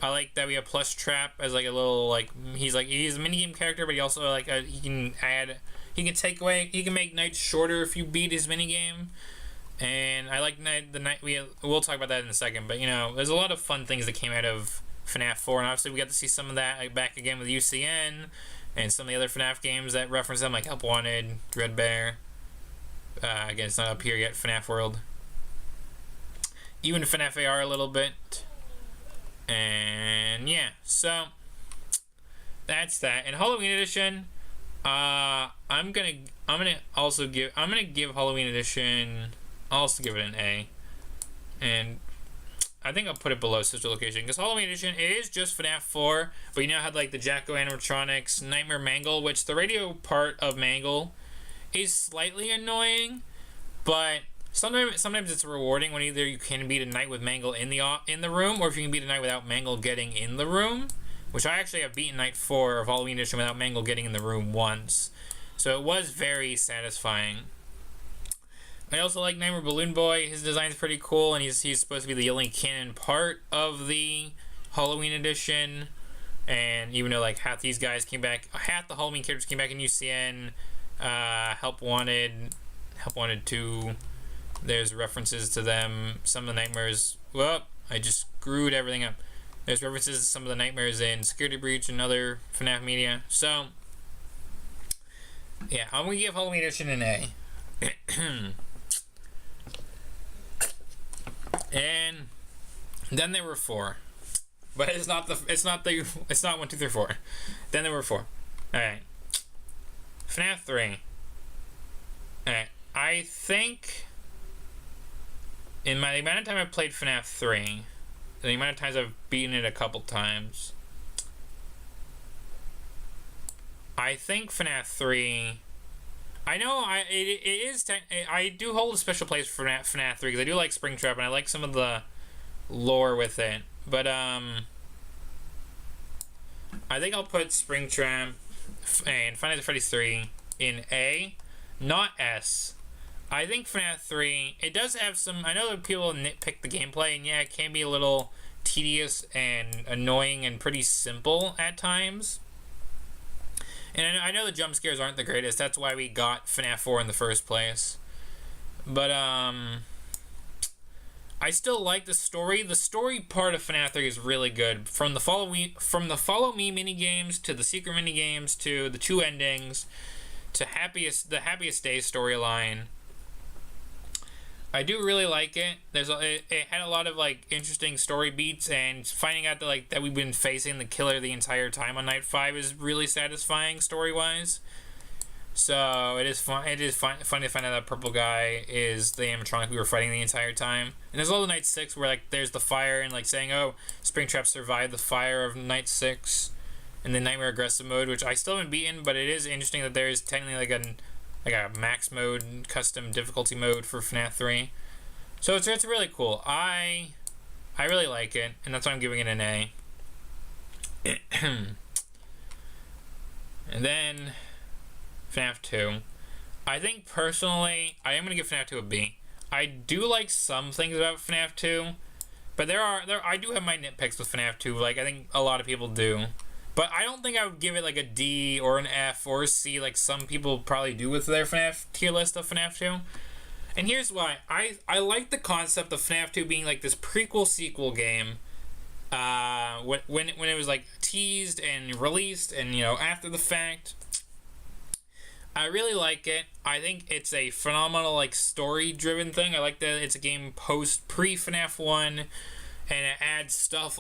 I like that we have Plush Trap as like a little he's a minigame character, but he also he can make nights shorter if you beat his minigame. And I like we'll talk about that in a second, but you know, there's a lot of fun things that came out of FNAF 4, and obviously we got to see some of that back again with UCN and some of the other FNAF games that reference them, like Help Wanted, Dread Bear. Again, it's not up here yet, FNAF World. Even FNAF AR a little bit. And yeah, so that's that. And Halloween Edition, I'm gonna give Halloween Edition. I'll also give it an A, and I think I'll put it below Sister Location because Halloween Edition, it is just FNAF 4, but you now have like the Jacko animatronics, Nightmare Mangle, which the radio part of Mangle is slightly annoying, but sometimes it's rewarding when either you can beat a night with Mangle in the room, or if you can beat a night without Mangle getting in the room. Which I actually have beaten Night 4 of Halloween Edition without Mangle getting in the room once. So it was very satisfying. I also like Nightmare Balloon Boy. His design's pretty cool, and he's supposed to be the only canon part of the Halloween Edition. And even though like half these guys came back, half the Halloween characters came back in UCN, Help Wanted 2. There's references to them. Some of the nightmares. Well, I just screwed everything up. There's references to some of the nightmares in Security Breach and other FNAF media. So, yeah, I'm gonna give Halloween Edition an A. And then there were 4, but it's not 1, 2, 3, 4. Then there were 4. All right, FNAF 3. All right, I think in the amount of time I've played FNAF 3, the amount of times I've beaten it a couple times, I think FNAF 3. I know I do hold a special place for FNAF 3 because I do like Springtrap and I like some of the lore with it. But I think I'll put Springtrap and Five Nights at Freddy's 3 in A, not S. I think FNAF 3, it does have some. I know that people nitpick the gameplay, and yeah, it can be a little tedious and annoying and pretty simple at times. And I know the jump scares aren't the greatest. That's why we got FNAF 4 in the first place. But I still like the story. The story part of FNAF 3 is really good. From the Follow Me mini games to the secret mini games to the 2 endings to the Happiest Day storyline. I do really like it. It had a lot of like interesting story beats, and finding out that we've been facing the killer the entire time on night 5 is really satisfying story wise. So it is fun. It is fun to find out that purple guy is the animatronic we were fighting the entire time. And there's also night 6 where like there's the fire and like saying, oh, Springtrap survived the fire of night 6 in the Nightmare Aggressive mode, which I still haven't beaten, but it is interesting that there is technically like a max mode, custom difficulty mode for FNAF 3. So it's really cool. I really like it, and that's why I'm giving it an A. And then FNAF 2. I think personally, I am gonna give FNAF 2 a B. I do like some things about FNAF 2, but I do have my nitpicks with FNAF 2, like I think a lot of people do. But I don't think I would give it like a D or an F or a C like some people probably do with their FNAF tier list of FNAF 2. And here's why. I like the concept of FNAF 2 being like this prequel sequel game. When it was like teased and released and after the fact. I really like it. I think it's a phenomenal like story driven thing. I like that it's a game pre FNAF 1 and it adds stuff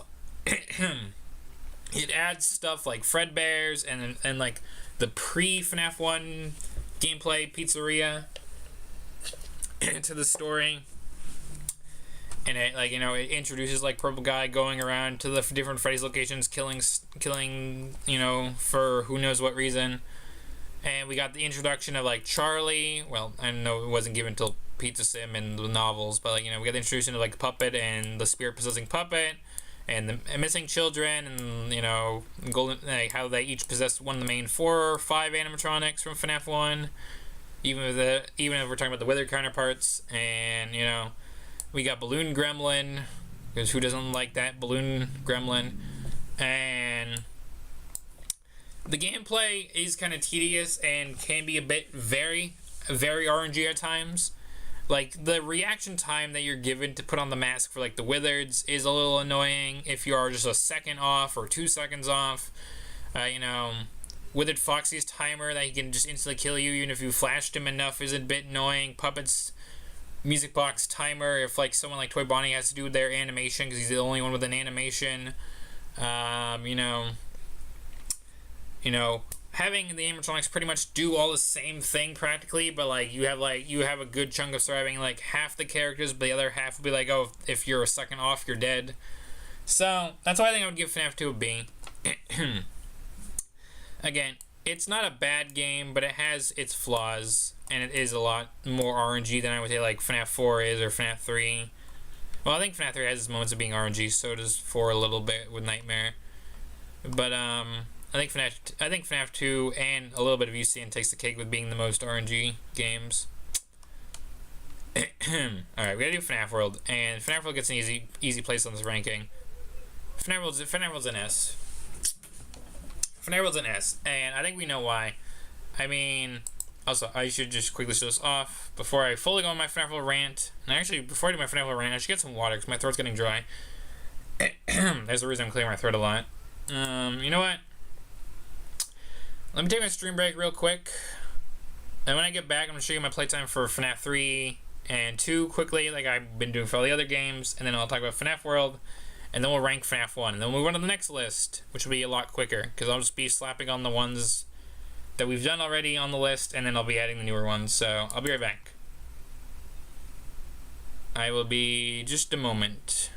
It adds stuff like Fredbear's and like the pre-FNAF 1 gameplay pizzeria to the story. And it it introduces like Purple Guy going around to the different Freddy's locations, killing for who knows what reason. And we got the introduction of like Charlie. Well, I know it wasn't given till Pizza Sim and the novels, but we got the introduction of like Puppet and the spirit possessing Puppet. And the missing children, and golden, how they each possess one of the main 4 or 5 animatronics from FNAF 1. Even if we're talking about the Wither counterparts, and we got Balloon Gremlin, because who doesn't like that Balloon Gremlin? And the gameplay is kind of tedious and can be a bit very, very RNG at times. Like, the reaction time that you're given to put on the mask for, like, the Wizards is a little annoying if you are just a second off or 2 seconds off. Withered Foxy's timer that he can just instantly kill you even if you flashed him enough is a bit annoying. Puppet's music box timer, if, like, someone like Toy Bonnie has to do their animation because he's the only one with an animation. Having the animatronics pretty much do all the same thing practically, but you have a good chunk of surviving like half the characters, but the other half will be like, oh, if you're a second off, you're dead. So that's why I think I would give FNAF 2 a B. Again, it's not a bad game, but it has its flaws, and it is a lot more RNG than I would say like FNAF 4 is or FNAF 3. Well, I think FNAF 3 has its moments of being RNG, so does 4 a little bit with Nightmare. But I think FNAF 2 and a little bit of UCN takes the cake with being the most RNG games. Alright, we gotta do FNAF World, and FNAF World gets an easy place on this ranking. FNAF World's an S. FNAF World's an S, and I think we know why. I mean, also, I should just quickly show this off before I fully go on my FNAF World rant. And actually, before I do my FNAF World rant, I should get some water because my throat's getting dry. There's the reason I'm clearing my throat a lot. You know what? Let me take my stream break real quick. And when I get back, I'm going to show you my playtime for FNAF 3 and 2 quickly, like I've been doing for all the other games. And then I'll talk about FNAF World. And then we'll rank FNAF 1. And then we'll move on to the next list, which will be a lot quicker. Because I'll just be slapping on the ones that we've done already on the list. And then I'll be adding the newer ones. So I'll be right back. I will be just a moment.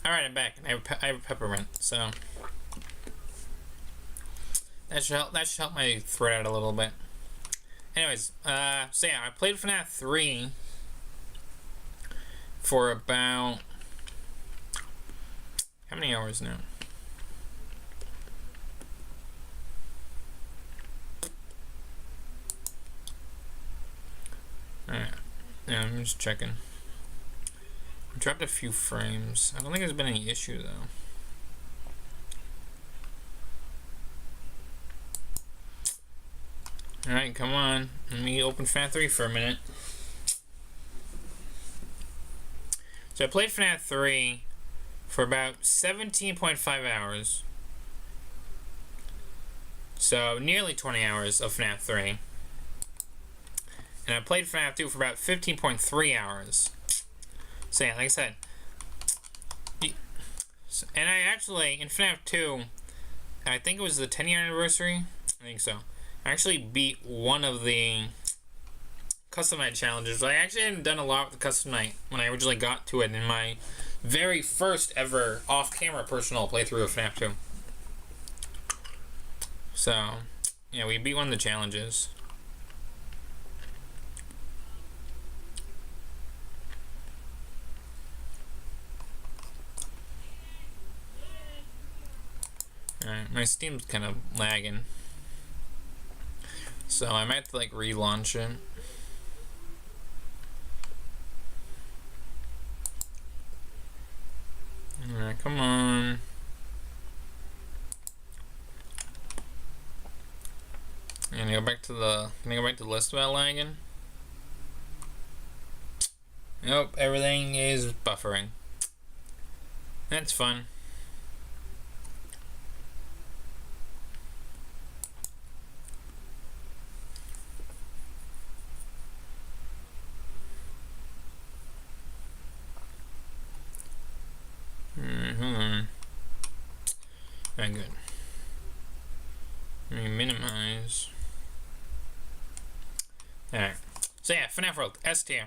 Alright, I'm back. I have a peppermint, so that should help my throat out a little bit. Anyways, so yeah, I played FNAF 3 for about how many hours now? Alright. Yeah, I'm just checking. I dropped a few frames. I don't think there's been any issue though. Alright, come on. Let me open FNAF 3 for a minute. So I played FNAF 3 for about 17.5 hours. So nearly 20 hours of FNAF 3. And I played FNAF 2 for about 15.3 hours. So yeah, like I said. And I actually, in FNAF 2, I think it was the 10-year anniversary. I think so. I actually beat one of the custom night challenges. I actually hadn't done a lot with the custom night when I originally got to it in my very first ever off-camera personal playthrough of FNAF 2. So, yeah, we beat one of the challenges. Alright, my Steam's kind of lagging. So I might have to like relaunch it. Alright, come on. Can I go back to the list about lagging? Nope, everything is buffering. That's fun. Hold on. Very good. Let me minimize. Alright. So yeah, FNAF World, S tier.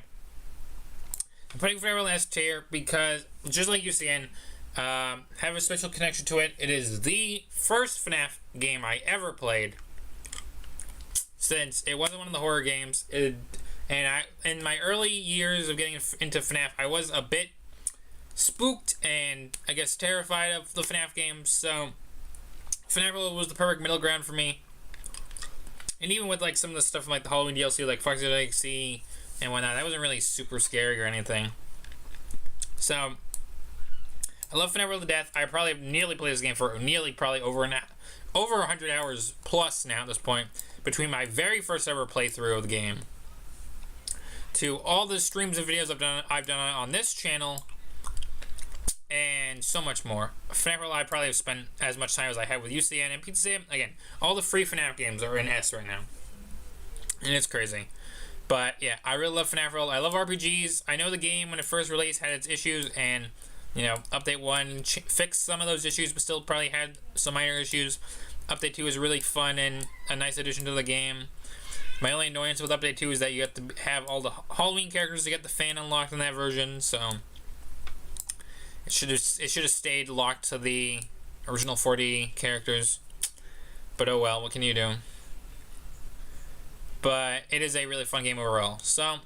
I'm putting FNAF World S tier because, just like UCN, have a special connection to it. It is the first FNAF game I ever played. Since it wasn't one of the horror games. In my early years of getting into FNAF, I was a bit spooked and I guess terrified of the FNAF games, so FNAF World was the perfect middle ground for me. And even with like some of the stuff from like the Halloween DLC, like Foxy Legacy and whatnot, that wasn't really super scary or anything. So I love FNAF World to death. I probably have nearly played this game for probably over 100 hours plus now at this point, between my very first ever playthrough of the game to all the streams and videos I've done on this channel, and so much more. FNAF World, I probably have spent as much time as I have with UCN and PTC. Again, all the free FNAF games are in S right now. And it's crazy. But yeah, I really love FNAF World. I love RPGs. I know the game, when it first released, had its issues, and, you know, Update 1 fixed some of those issues, but still probably had some minor issues. Update 2 is really fun and a nice addition to the game. My only annoyance with Update 2 is that you have to have all the Halloween characters to get the fan unlocked in that version, so it should have stayed locked to the original 4D characters. But oh well, what can you do? But it is a really fun game overall. So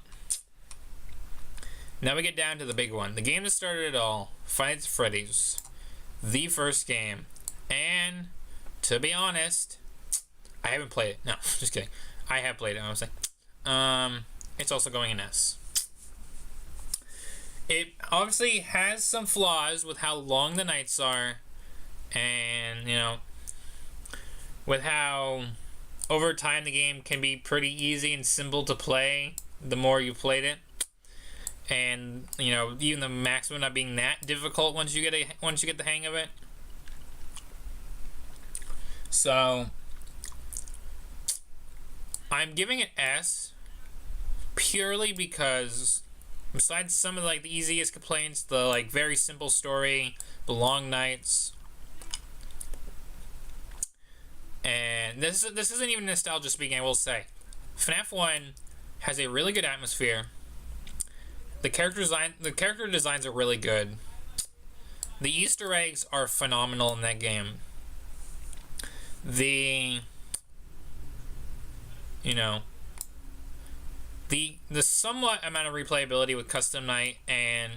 now we get down to the big one. The game that started it all. Five Nights at Freddy's. The first game. And to be honest, I haven't played it. No, just kidding. I have played it, honestly. It's also going in S. It obviously has some flaws with how long the nights are, and, you know, with how over time the game can be pretty easy and simple to play the more you've played it. And, you know, even the maximum not being that difficult once you get the hang of it. So I'm giving it S purely because, besides some of like the easiest complaints, the like very simple story, the long nights, and this isn't even nostalgia speaking, I will say, FNAF 1 has a really good atmosphere. The character designs are really good. The Easter eggs are phenomenal in that game. The, you know, the somewhat amount of replayability with custom night and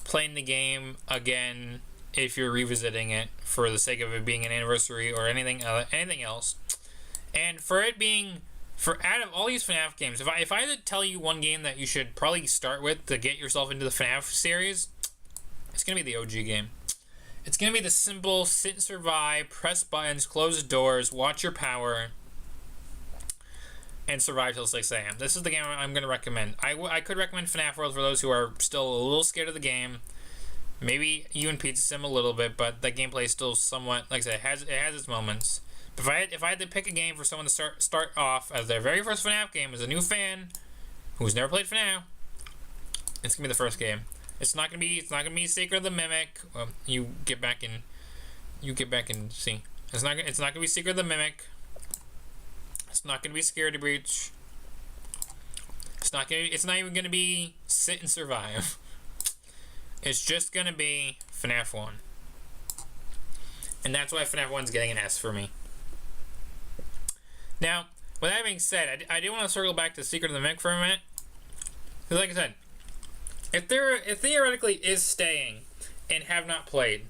playing the game again if you're revisiting it for the sake of it being an anniversary or anything else, and for it being out of all these FNAF games, if I had to tell you one game that you should probably start with to get yourself into the FNAF series, it's gonna be the OG game. It's gonna be the simple sit and survive, press buttons, close doors, watch your power, and survive till 6 a.m. This is the game I'm going to recommend. I could recommend FNAF World for those who are still a little scared of the game. Maybe you and Pizza Sim a little bit, but the gameplay is still somewhat, like I said, it has its moments. But if I had to pick a game for someone to start off as their very first FNAF game, as a new fan who's never played FNAF, it's gonna be the first game. It's not gonna be Secret of the Mimic. You get back and see. It's not gonna be Secret of the Mimic. It's not gonna be Security Breach. It's not even gonna be Sit and Survive. It's just gonna be FNAF 1. And that's why FNAF 1's getting an S for me. Now, with that being said, I do want to circle back to Secret of the Mimic for a minute. Because like I said, if theoretically is staying and have not played,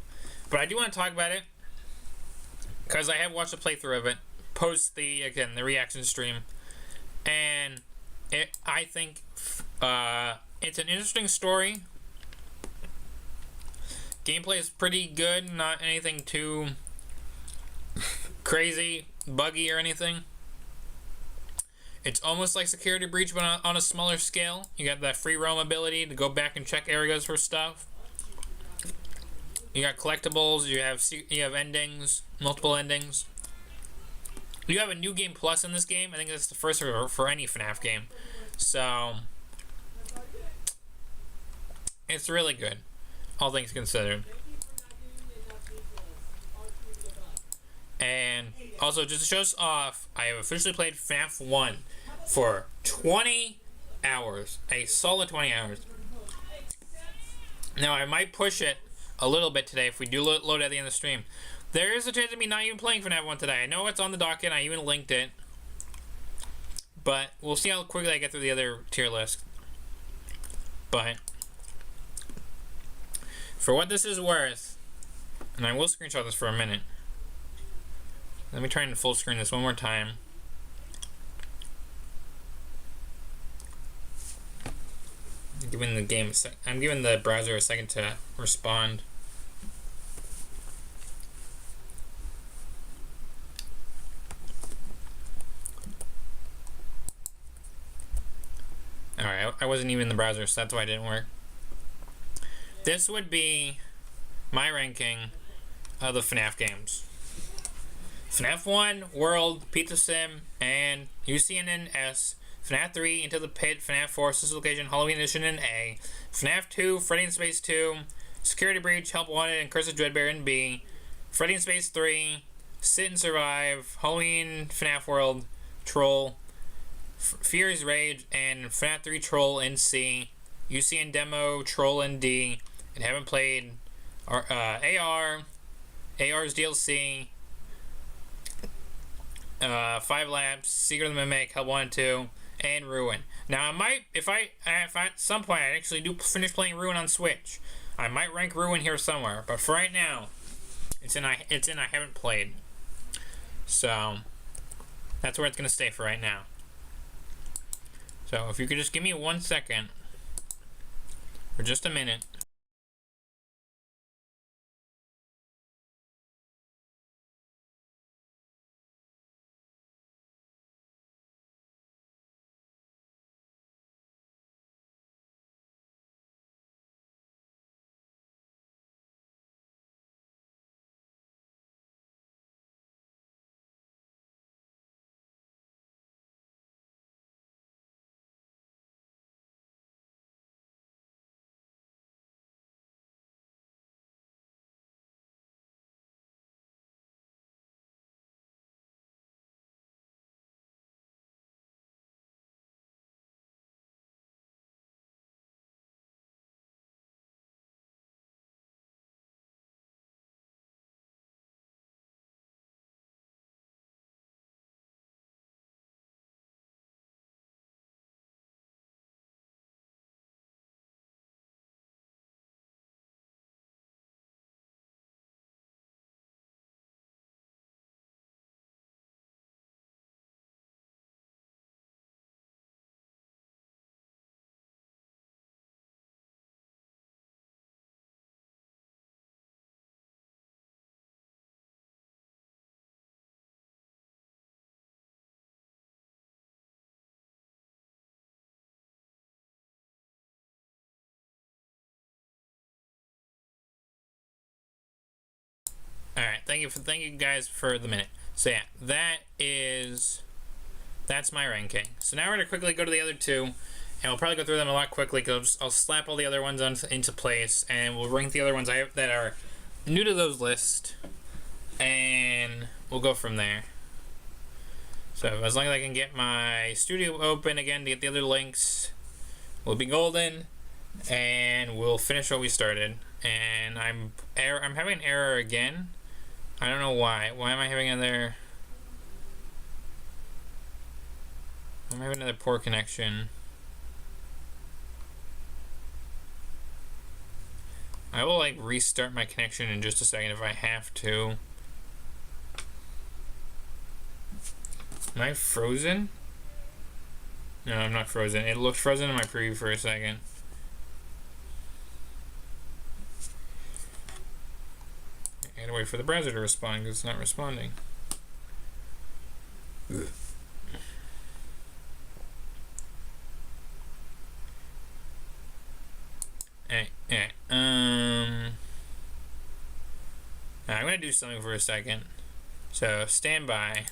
but I do want to talk about it because I have watched a playthrough of it post the reaction stream, and I think it's an interesting story. Gameplay is pretty good, not anything too crazy, buggy or anything. It's almost like Security Breach, but on a smaller scale. You got that free roam ability to go back and check areas for stuff. You got collectibles. You have endings, multiple endings. You have a new game plus in this game. I think that's the first for any FNAF game. So it's really good, all things considered. And also, just to show us off, I have officially played FNAF 1 for 20 hours. A solid 20 hours. Now, I might push it a little bit today if we do load at the end of the stream. There is a chance of me not even playing FNAF 1 today. I know it's on the docket. I even linked it. But we'll see how quickly I get through the other tier list. But for what this is worth, and I will screenshot this for a minute. Let me try and full screen this one more time. I'm giving the browser a second to respond. Alright, I wasn't even in the browser, so that's why it didn't work. This would be my ranking of the FNAF games. FNAF 1, World, Pizza Sim, and UCNNS. FNAF 3, Into the Pit, FNAF 4, Sister Location, Halloween Edition in A. FNAF 2, Freddy in Space 2, Security Breach, Help Wanted, and Curse of Dreadbear in B. Freddy in Space 3, Sit and Survive, Halloween, FNAF World, Troll, Fury's Rage, and FNAF 3 Troll in C. UCN Demo, Troll in D. And haven't played AR's DLC, 5 Laps, Secret of the Mimic, Help 1 and 2, and Ruin. Now I might, if at some point I actually do finish playing Ruin on Switch, I might rank Ruin here somewhere. But for right now, it's in I haven't played. So that's where it's gonna stay for right now. So if you could just give me 1 second, for just a minute. Alright, thank you guys for the minute. So yeah, that's my ranking. So now we're gonna quickly go to the other two, and we'll probably go through them a lot quickly because I'll slap all the other ones into place, and we'll rank the other ones that are new to those lists, and we'll go from there. So as long as I can get my studio open again to get the other links, we'll be golden, and we'll finish what we started. And I'm having an error again. I don't know why. Why am I having another? I'm having another poor connection. I will like restart my connection in just a second if I have to. Am I frozen? No, I'm not frozen. It looked frozen in my preview for a second. I gotta wait for the browser to respond because it's not responding. Ugh. I'm gonna do something for a second. So stand by.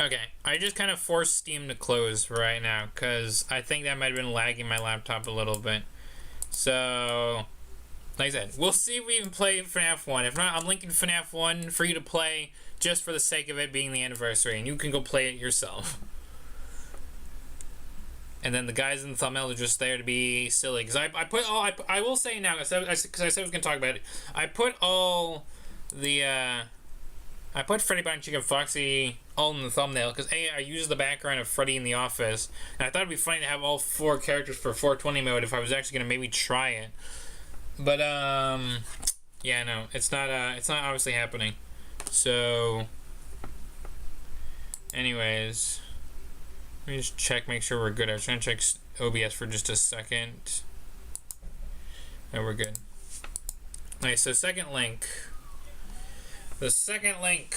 Okay, I just kind of forced Steam to close right now because I think that might have been lagging my laptop a little bit. So, like I said, we'll see if we can play FNAF 1. If not, I'm linking FNAF 1 for you to play just for the sake of it being the anniversary, and you can go play it yourself. And then the guys in the thumbnail are just there to be silly. Because I will say now, because I said I was going to talk about it, I put all the, I put Freddy, Bonnie, Chicken, Foxy all in the thumbnail because I use the background of Freddy in the office, and I thought it'd be funny to have all 4 characters for 420 mode if I was actually gonna maybe try it. But yeah, no, it's not obviously happening. So, anyways, Let me just check, make sure we're good. I was trying to check OBS for just a second. And we're good. Okay, so second link. The second link.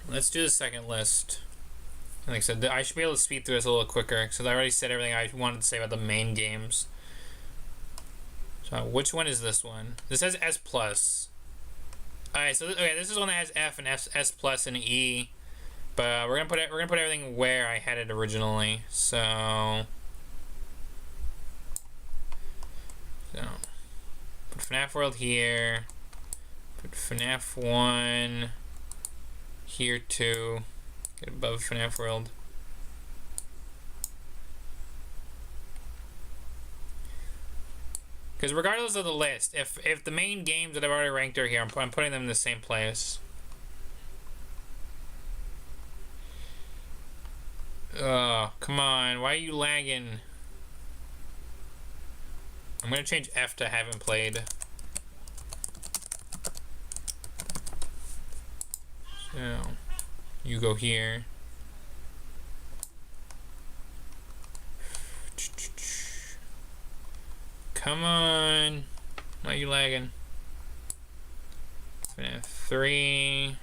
Let's do the second list. Like I said, I should be able to speed through this a little quicker because I already said everything I wanted to say about the main games. So which one is this one? This has S+. Alright, so this is one that has F and S plus and E. But we're gonna put everything where I had it originally. So put FNAF World here. Put FNAF 1 here too. Get above FNAF World. Because regardless of the list, if the main games that I've already ranked are here, I'm putting them in the same place. Oh, come on. Why are you lagging? I'm going to change F to haven't played. So, you go here. Come on. Why are you lagging? FNAF 3.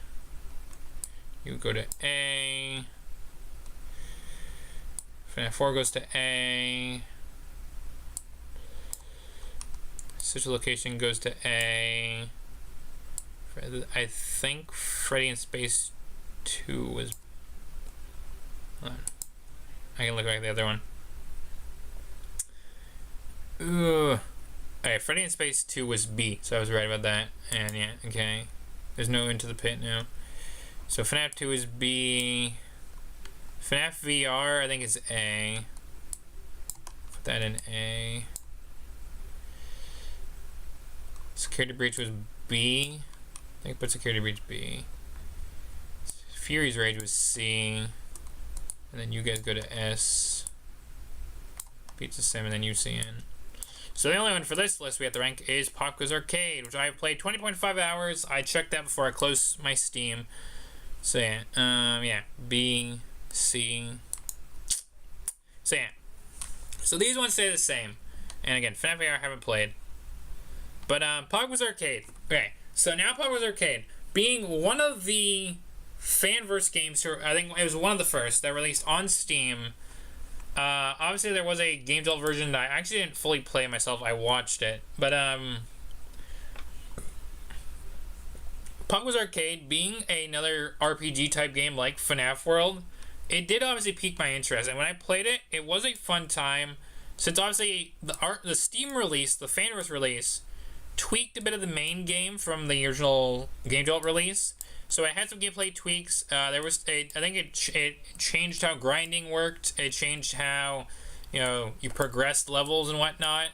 You go to A. FNAF 4 goes to A. Social location goes to A. I think Freddy in Space 2 was... Hold on. I can look back at the other one. Ugh. Alright, Freddy in Space 2 was B, so I was right about that. And yeah, okay. There's no Into the Pit now. So FNAF 2 is B. FNAF VR, I think is A. Put that in A. Security Breach was B. I think put Security Breach B. Fury's Rage was C. And then you guys go to S. Pizza Sim, and then UCN. So the only one for this list we have to rank is Pop Quiz Arcade, which I have played 20.5 hours. I checked that before I closed my Steam. So yeah, yeah, B, C. So yeah. So these ones stay the same. And again, FNAF VR I haven't played. But Pop Quiz Arcade. Okay, so now Pop Quiz Arcade, being one of the Fanverse games, I think it was one of the first that released on Steam. Obviously there was a game developed version that I actually didn't fully play myself. I watched it, but Pop Quiz Arcade, being another RPG type game like FNAF World, it did obviously pique my interest, and when I played it, it was a fun time. Since obviously the Steam release, the Fanverse release, tweaked a bit of the main game from the original game developed release. So it had some gameplay tweaks. I think it changed how grinding worked. It changed how, you progressed levels and whatnot.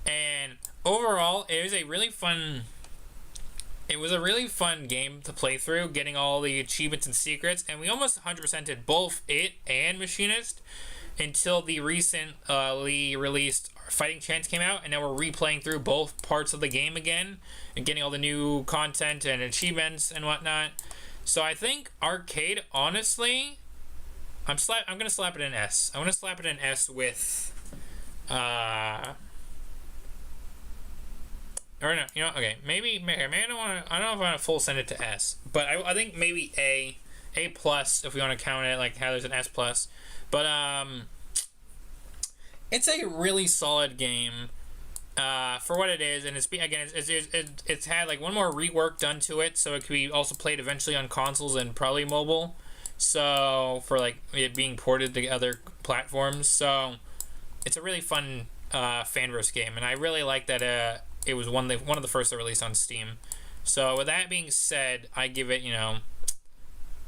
And overall, it was a really fun game to play through, getting all the achievements and secrets. And we almost 100%ed both it and Machinist until the recently released Fighting Chance came out, and now we're replaying through both parts of the game again and getting all the new content and achievements and whatnot. So I think Arcade, honestly, I'm gonna slap it in S. I want to slap it in S with or no, okay, maybe I don't know if I want to full send it to S, but I think maybe A plus if we want to count it like how there's an S plus. But it's a really solid game for what it is, and it's had like one more rework done to it, so it could be also played eventually on consoles and probably mobile. So for like it being ported to other platforms, so it's a really fun Fanverse game, and I really like that it was one of the first to release on Steam. So with that being said, I give it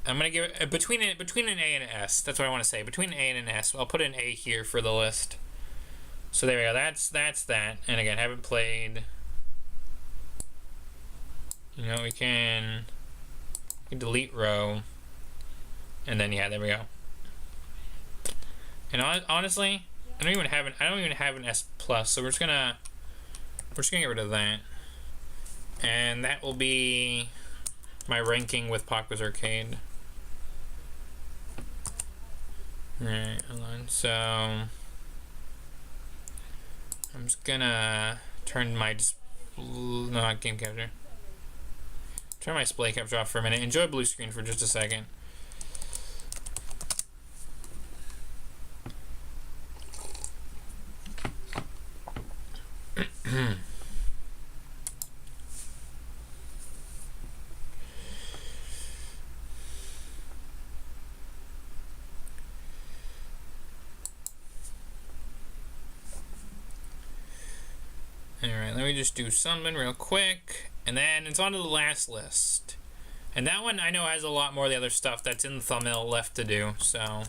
I'm gonna give it between an A and an S. That's what I want to say. Between an A and an S. I'll put an A here for the list. So there we go. That's that. And again, haven't played. We can delete row. And then yeah, there we go. And honestly, I don't even have an S plus. So we're just gonna get rid of that. And that will be my ranking with Paco's Arcade. Alright, hold on. So I'm just gonna turn my not game capture. Turn my display capture off for a minute. Enjoy blue screen for just a second. Alright, let me just do something real quick. And then it's on to the last list. And that one I know has a lot more of the other stuff that's in the thumbnail left to do, so.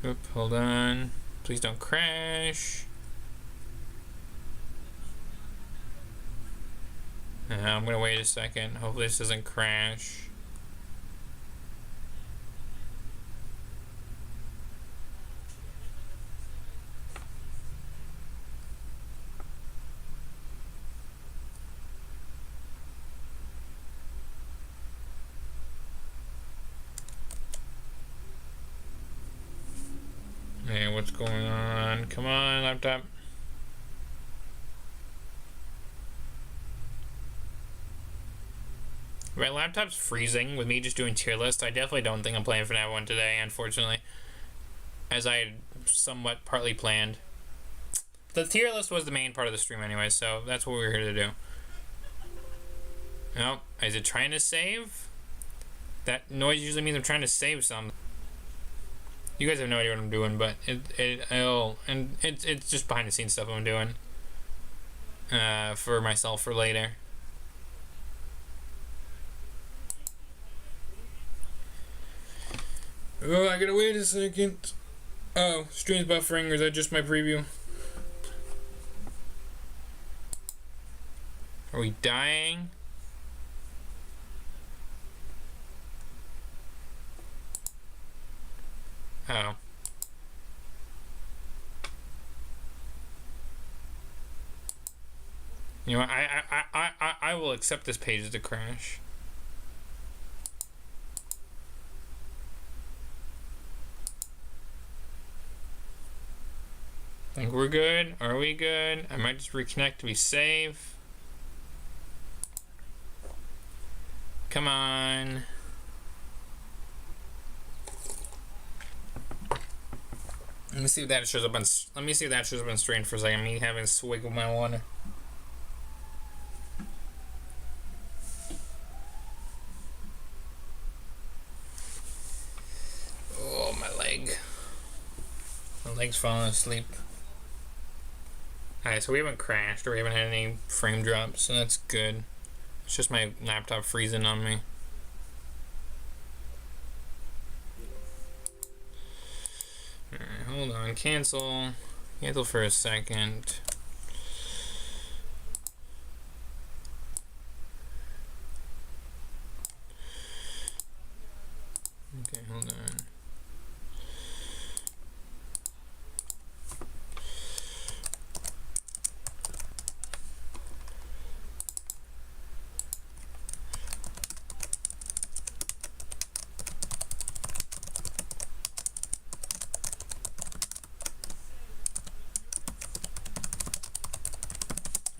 Oop, hold on. Please don't crash. I'm gonna wait a second. Hopefully this doesn't crash. Hey, what's going on? Come on, laptop. My laptop's freezing with me just doing tier list. I definitely don't think I'm playing FNAF 1 today, unfortunately. As I had somewhat partly planned. The tier list was the main part of the stream anyway, so that's what we were here to do. Oh, is it trying to save? That noise usually means I'm trying to save something. You guys have no idea what I'm doing, but it's just behind the scenes stuff I'm doing. For myself for later. Oh, I gotta wait a second. Oh, stream's buffering, or is that just my preview? Are we dying? Oh. You know what, I will accept this page as a crash. I think we're good. Are we good? I might just reconnect to be safe. Come on. Let me see if that shows up on. Let me see if that shows up on screen for a second. Me having a swig of my water. Oh, my leg. My leg's falling asleep. Alright, so we haven't crashed or we haven't had any frame drops, so that's good. It's just my laptop freezing on me. Alright, hold on. Cancel. Cancel for a second. Okay, hold on.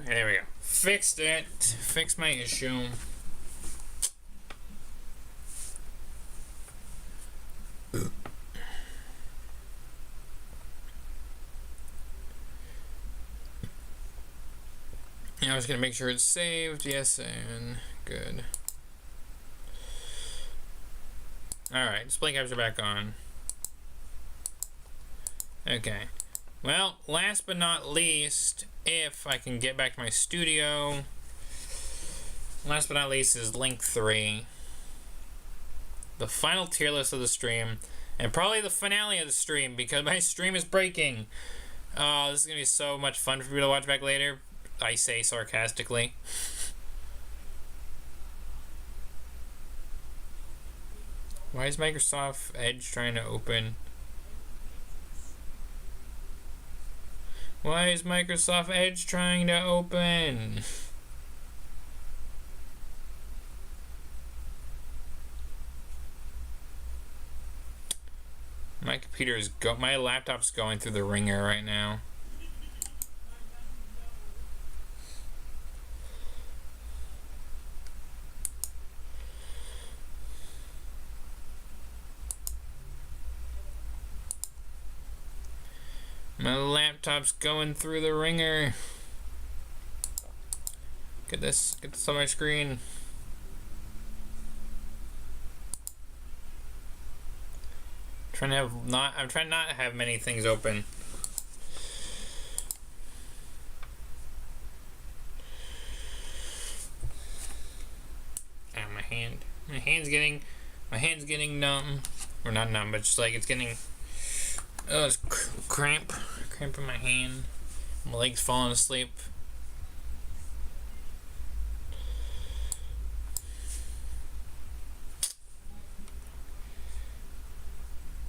There we go. Fixed it. Fixed my issue. I was gonna make sure it's saved. Yes, and good. Alright, display capture back on. Okay. Well, last but not least, if I can get back to my studio, last but not least is link 3. The final tier list of the stream, and probably the finale of the stream, because my stream is breaking. Oh, this is going to be so much fun for me to watch back later. I say sarcastically. Why is Microsoft Edge trying to open? Why is Microsoft Edge trying to open? My laptop's going through the ringer right now. My laptop's going through the ringer. Get this on my screen. I'm trying not to have many things open. My hand's getting numb, or not numb, but just like it's getting. Oh, it's cramp in my hand. My leg's falling asleep.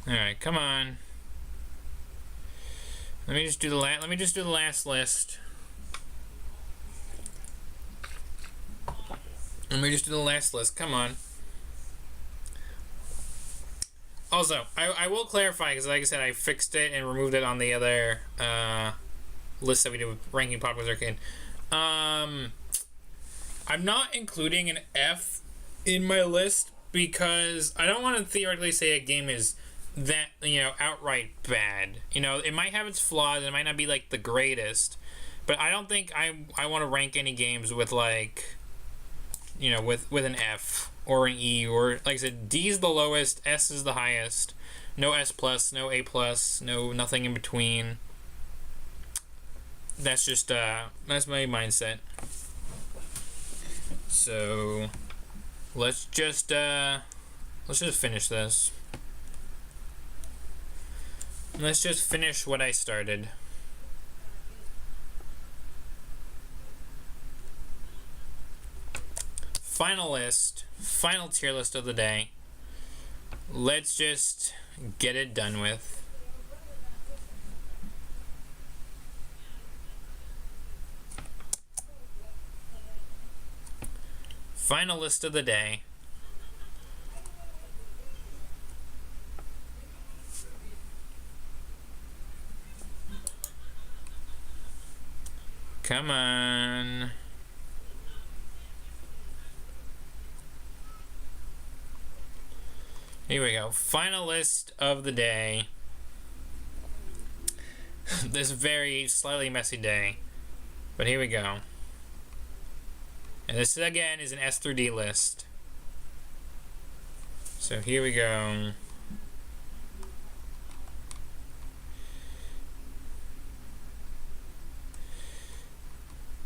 All right, come on. Let me just do the last list. Come on. Also, I will clarify, because like I said, I fixed it and removed it on the other list that we did with ranking Pop Quiz Arcade. I'm not including an F in my list because I don't want to theoretically say a game is that, outright bad. It might have its flaws, it might not be like the greatest, but I don't think I want to rank any games with like, with an F or an E, or like I said, D is the lowest, S is the highest. No S plus, no A plus, no nothing in between. That's just that's my mindset. So let's just finish this. Let's just finish what I started. Final tier list of the day. Let's just get it done with. Final list of the day. Come on. Here we go. Final list of the day. This very slightly messy day. But here we go. And this again is an S through D list. So here we go.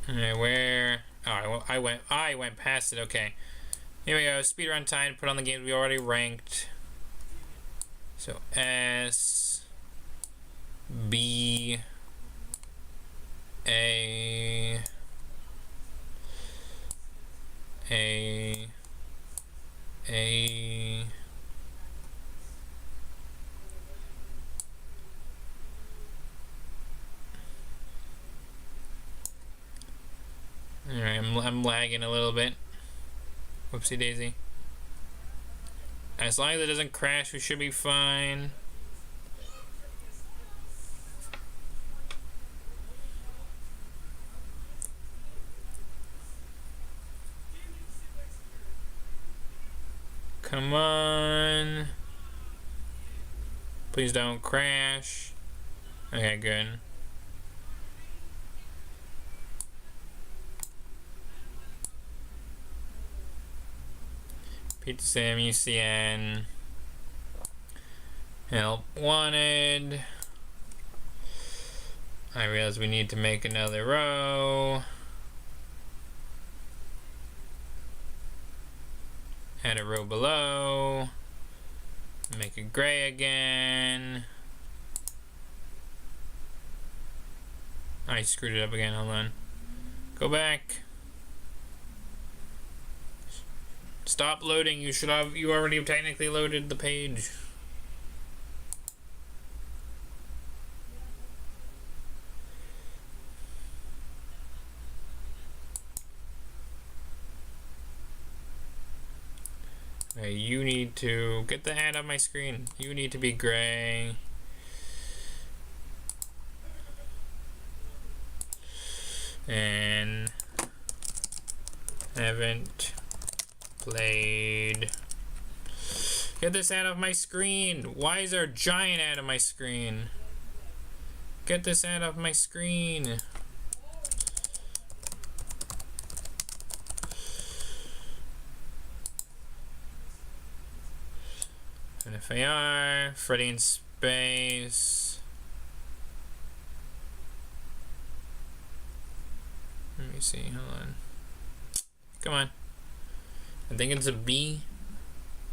Alright, where? Oh, I went past it. Okay. Here we go. Speedrun time. Put on the games we already ranked. So S, B, A, Alright, I'm lagging a little bit. Whoopsie daisy. As long as it doesn't crash, we should be fine. Come on. Please don't crash. Okay, good. Pizza Sam, UCN. Help wanted. I realize we need to make another row. Add a row below. Make it gray again. I screwed it up again, hold on. Go back. Stop loading. You already have technically loaded the page. Okay, you need to get the ad on my screen. You need to be gray. And haven't played. Get this ad off my screen. Why is there a giant ad on my screen? Get this ad off my screen. And FAR, Freddy in space. Let me see, hold on. Come on. I think it's a B.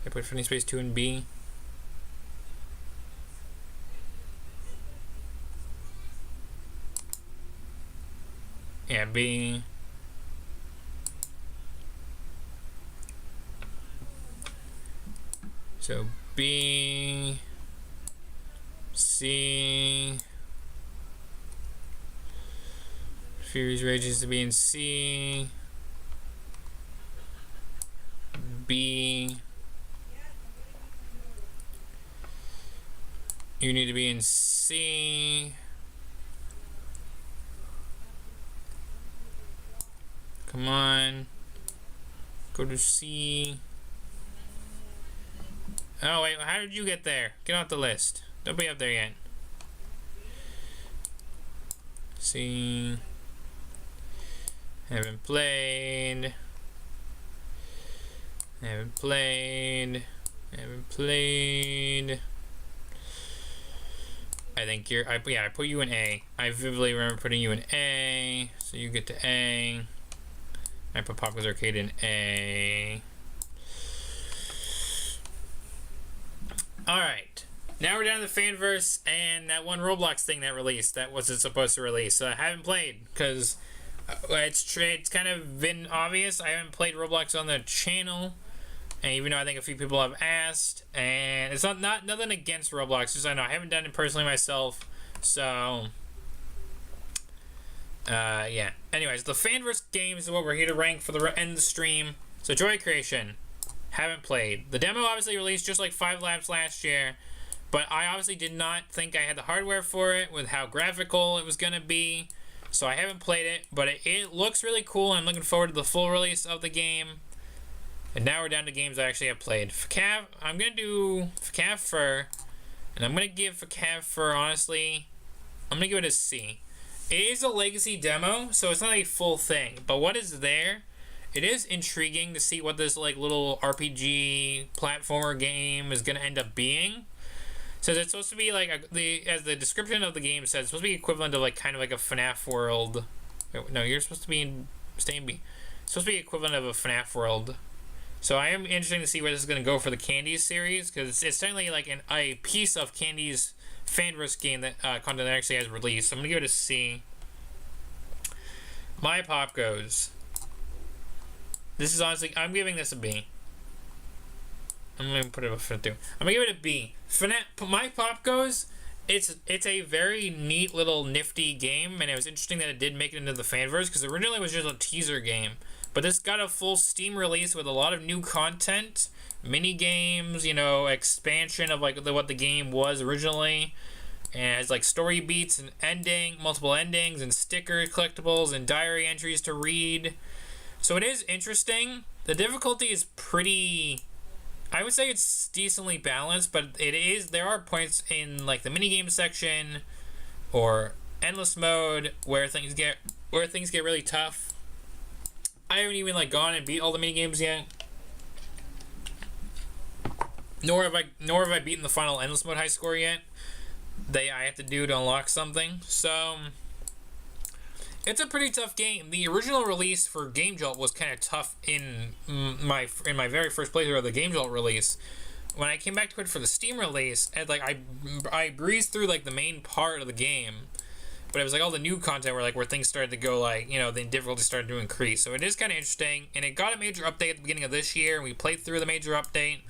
I put Freddy in space 2 in B. Yeah, B. So B, C, Fury's Rages to be in C, B, you need to be in C, come on, go to C. Oh wait, how did you get there? Get off the list. Don't be up there yet. See. Haven't played. Haven't played. Haven't played. I think you're. I put you in A. I vividly remember putting you in A. So you get to A. I put Popcorn's Arcade in A. Alright, now we're down to the Fanverse and that one Roblox thing that released that wasn't supposed to release. So I haven't played because it's kind of been obvious. I haven't played Roblox on the channel, and even though I think a few people have asked, and it's not nothing against Roblox, just I know I haven't done it personally myself. So yeah. Anyways, the Fanverse games is what we're here to rank for the end of the stream. So Joy Creation. Haven't played. The demo obviously released just like 5 Labs last year, but I obviously did not think I had the hardware for it with how graphical it was going to be, so I haven't played it, but it looks really cool, and I'm looking forward to the full release of the game. And now we're down to games I actually have played. FCAF, I'm going to do FCAF Fur, and I'm going to give FCAF Fur, honestly, I'm going to give it a C. It is a legacy demo, so it's not a full thing, but what is there? It is intriguing to see what this like little RPG platformer game is going to end up being. So it's supposed to be like as the description of the game says, it's supposed to be equivalent to like kind of like a FNAF world. No, you're supposed to be stay in B. It's supposed to be equivalent of a FNAF world. So I am interested to see where this is going to go for the Candies series, because it's technically like a piece of Candies Fanverse game that content that actually has released. So I'm going to give it a C. My Pop Goes. This is honestly, I'm giving this a B. I'm going to put it a 52. I'm going to give it a B. My Pop Goes, it's a very neat little nifty game, and it was interesting that it did make it into the Fanverse, because originally it was just a teaser game. But this got a full Steam release with a lot of new content, mini games, you know, expansion of like what the game was originally. And it has like story beats and multiple endings, and sticker collectibles, and diary entries to read. So it is interesting. The difficulty is pretty, I would say it's decently balanced, but there are points in like the minigame section or endless mode where things get really tough. I haven't even like gone and beat all the minigames yet. Nor have I beaten the final endless mode high score yet. I have to do to unlock something. So it's a pretty tough game. The original release for Game Jolt was kind of tough in my very first playthrough of the Game Jolt release. When I came back to it for the Steam release, I breezed through like the main part of the game, but it was like all the new content where things started to go the difficulty started to increase. So it is kind of interesting, and it got a major update at the beginning of this year, and we played through the major update.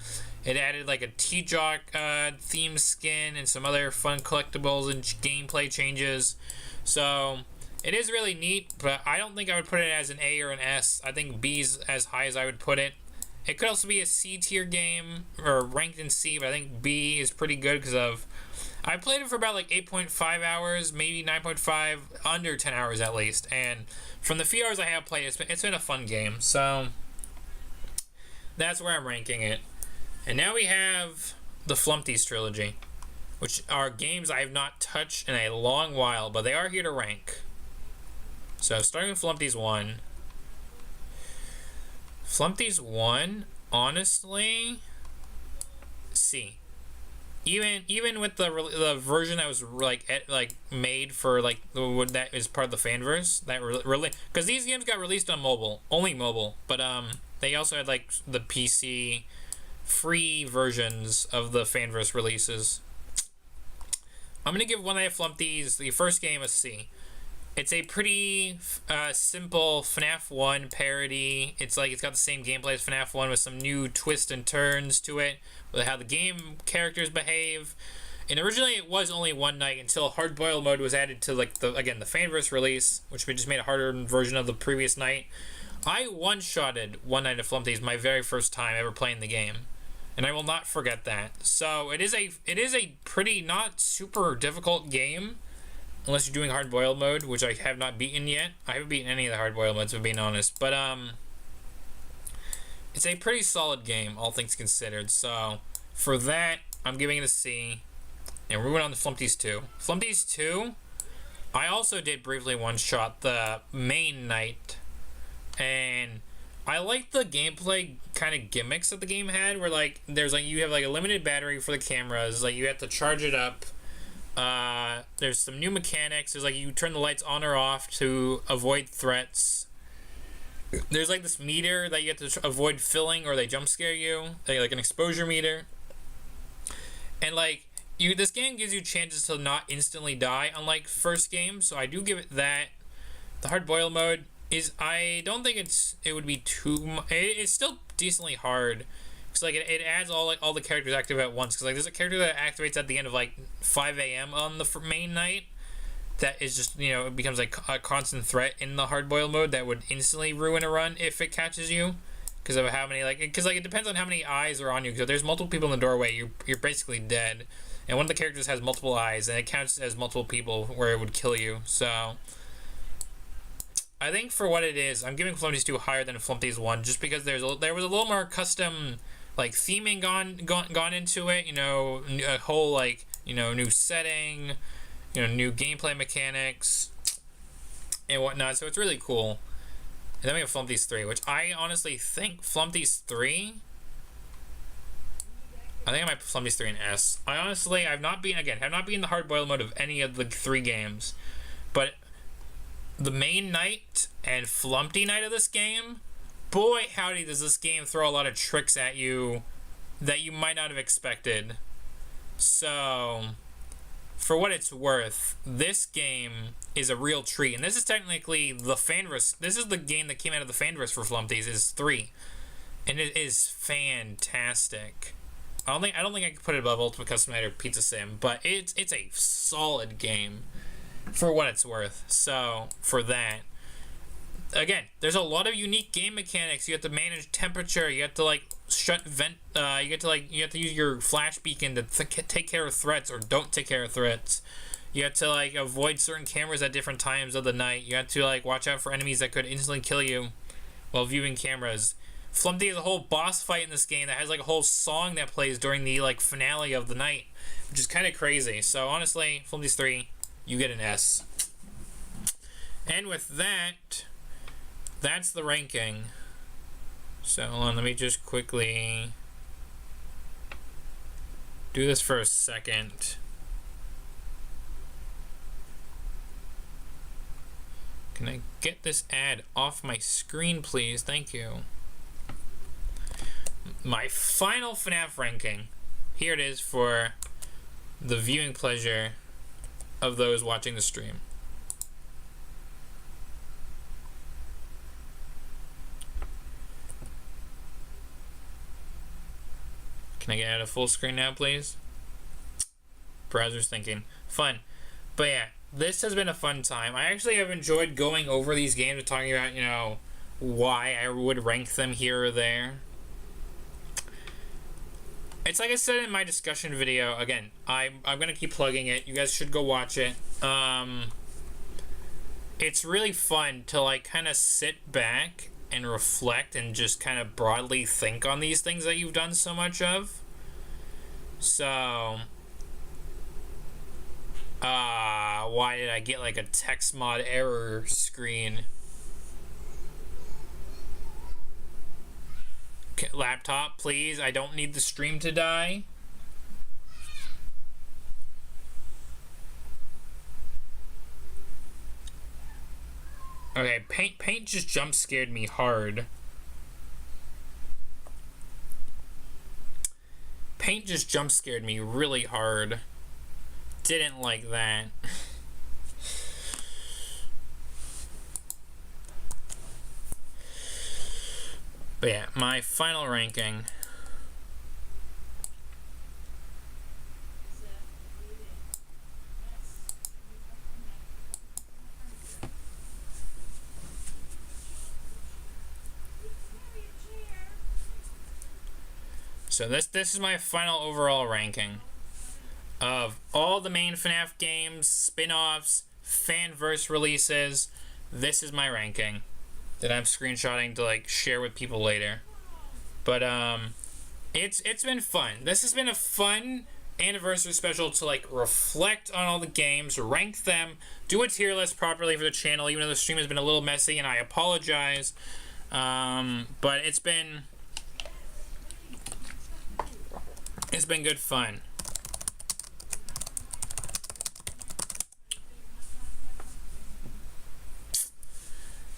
It added like a T-Jock theme skin and some other fun collectibles and gameplay changes. So it is really neat, but I don't think I would put it as an A or an S. I think B's as high as I would put it. It could also be a C tier game, or ranked in C, but I think B is pretty good because I played it for about like 8.5 hours, maybe 9.5, under 10 hours at least. And from the few hours I have played, it's been a fun game. So that's where I'm ranking it. And now we have the Flumpties trilogy, which are games I have not touched in a long while, but they are here to rank. So starting with Flumpties 1. Flumpties 1, honestly, C. Even with the version that was made for that is part of the fanverse, that really, because these games got released on mobile, only mobile, but they also had like the PC free versions of the fanverse releases. I'm gonna give One Night at Flumpties, the first game, a C. It's a pretty simple FNAF 1 parody. It's got the same gameplay as FNAF 1 with some new twists and turns to it, with how the game characters behave. And originally it was only One Night until Hard Boiled mode was added to the fanverse release, which we just made a harder version of the previous night. I one-shotted One Night at Flumpties my very first time ever playing the game, and I will not forget that. So it is a pretty not super difficult game, unless you're doing Hard Boiled mode, which I have not beaten yet. I haven't beaten any of the Hard Boiled modes, if being honest. But it's a pretty solid game, all things considered. So for that, I'm giving it a C. And we're going on to Flumpties 2. Flumpties 2, I also did briefly one-shot the main night, and I liked the gameplay kind of gimmicks that the game had, where there's you have a limited battery for the cameras, you have to charge it up. There's some new mechanics. There's you turn the lights on or off to avoid threats. There's this meter that you have to avoid filling or they jump scare you, like an exposure meter. And this game gives you chances to not instantly die, unlike first game. So I do give it that. The Hard Boiled mode is, I don't think it would be too. It's still decently hard. Cause it adds all the characters active at once. Cause there's a character that activates at the end of 5 a.m. on the main night. That is just it becomes a constant threat in the Hard Boiled mode that would instantly ruin a run if it catches you. Because of how many it depends on how many eyes are on you. So there's multiple people in the doorway, you're basically dead. And one of the characters has multiple eyes, and it counts as multiple people where it would kill you. So I think for what it is, I'm giving Flumpties 2 higher than Flumpties 1, just because there was a little more custom theming gone into it, a whole new setting, new gameplay mechanics and whatnot. So it's really cool. And then we have Flumpties 3, which I honestly think Flumpties 3. I think I might put Flumpties 3 in S. I've not been in the Hard Boiled mode of any of the 3 games, but the main night and Flumpty night of this game, boy howdy does this game throw a lot of tricks at you that you might not have expected. So for what it's worth, this game is a real treat. And this is technically the fanverse. This is the game that came out of the fanverse for Flumpties, is 3. And it is fantastic. I don't think I could put it above Ultimate Custom Night or Pizza Sim, but it's a solid game for what it's worth. So for that, again, there's a lot of unique game mechanics. You have to manage temperature. You have to shut vent. You have to use your flash beacon to take care of threats or don't take care of threats. You have to avoid certain cameras at different times of the night. You have to watch out for enemies that could instantly kill you while viewing cameras. Flumpty has a whole boss fight in this game that has a whole song that plays during the finale of the night, which is kind of crazy. So honestly, Flumpties 3, you get an S. And with that, that's the ranking. So hold on, let me just quickly do this for a second. Can I get this ad off my screen, please? Thank you. My final FNAF ranking. Here it is for the viewing pleasure of those watching the stream. Can I get out of full screen now, please? Browser's thinking. Fun. But yeah, this has been a fun time. I actually have enjoyed going over these games and talking about, you know, why I would rank them here or there. It's like I said in my discussion video. Again, I'm gonna keep plugging it. You guys should go watch it. It's really fun to like kind of sit back and reflect and just kind of broadly think on these things that you've done so much of. So, why did I get like a text mod error screen? Laptop, please. I don't need the stream to die. Okay, paint just jump scared me hard. Paint just jump scared me really hard. Didn't like that. But yeah, my final ranking. So this is my final overall ranking of all the main FNAF games, spin-offs, fanverse releases. This is my ranking that I'm screenshotting to like share with people later. But it's been fun. This has been a fun anniversary special to like reflect on all the games, rank them, do a tier list properly for the channel, even though the stream has been a little messy and I apologize. But it's been good fun.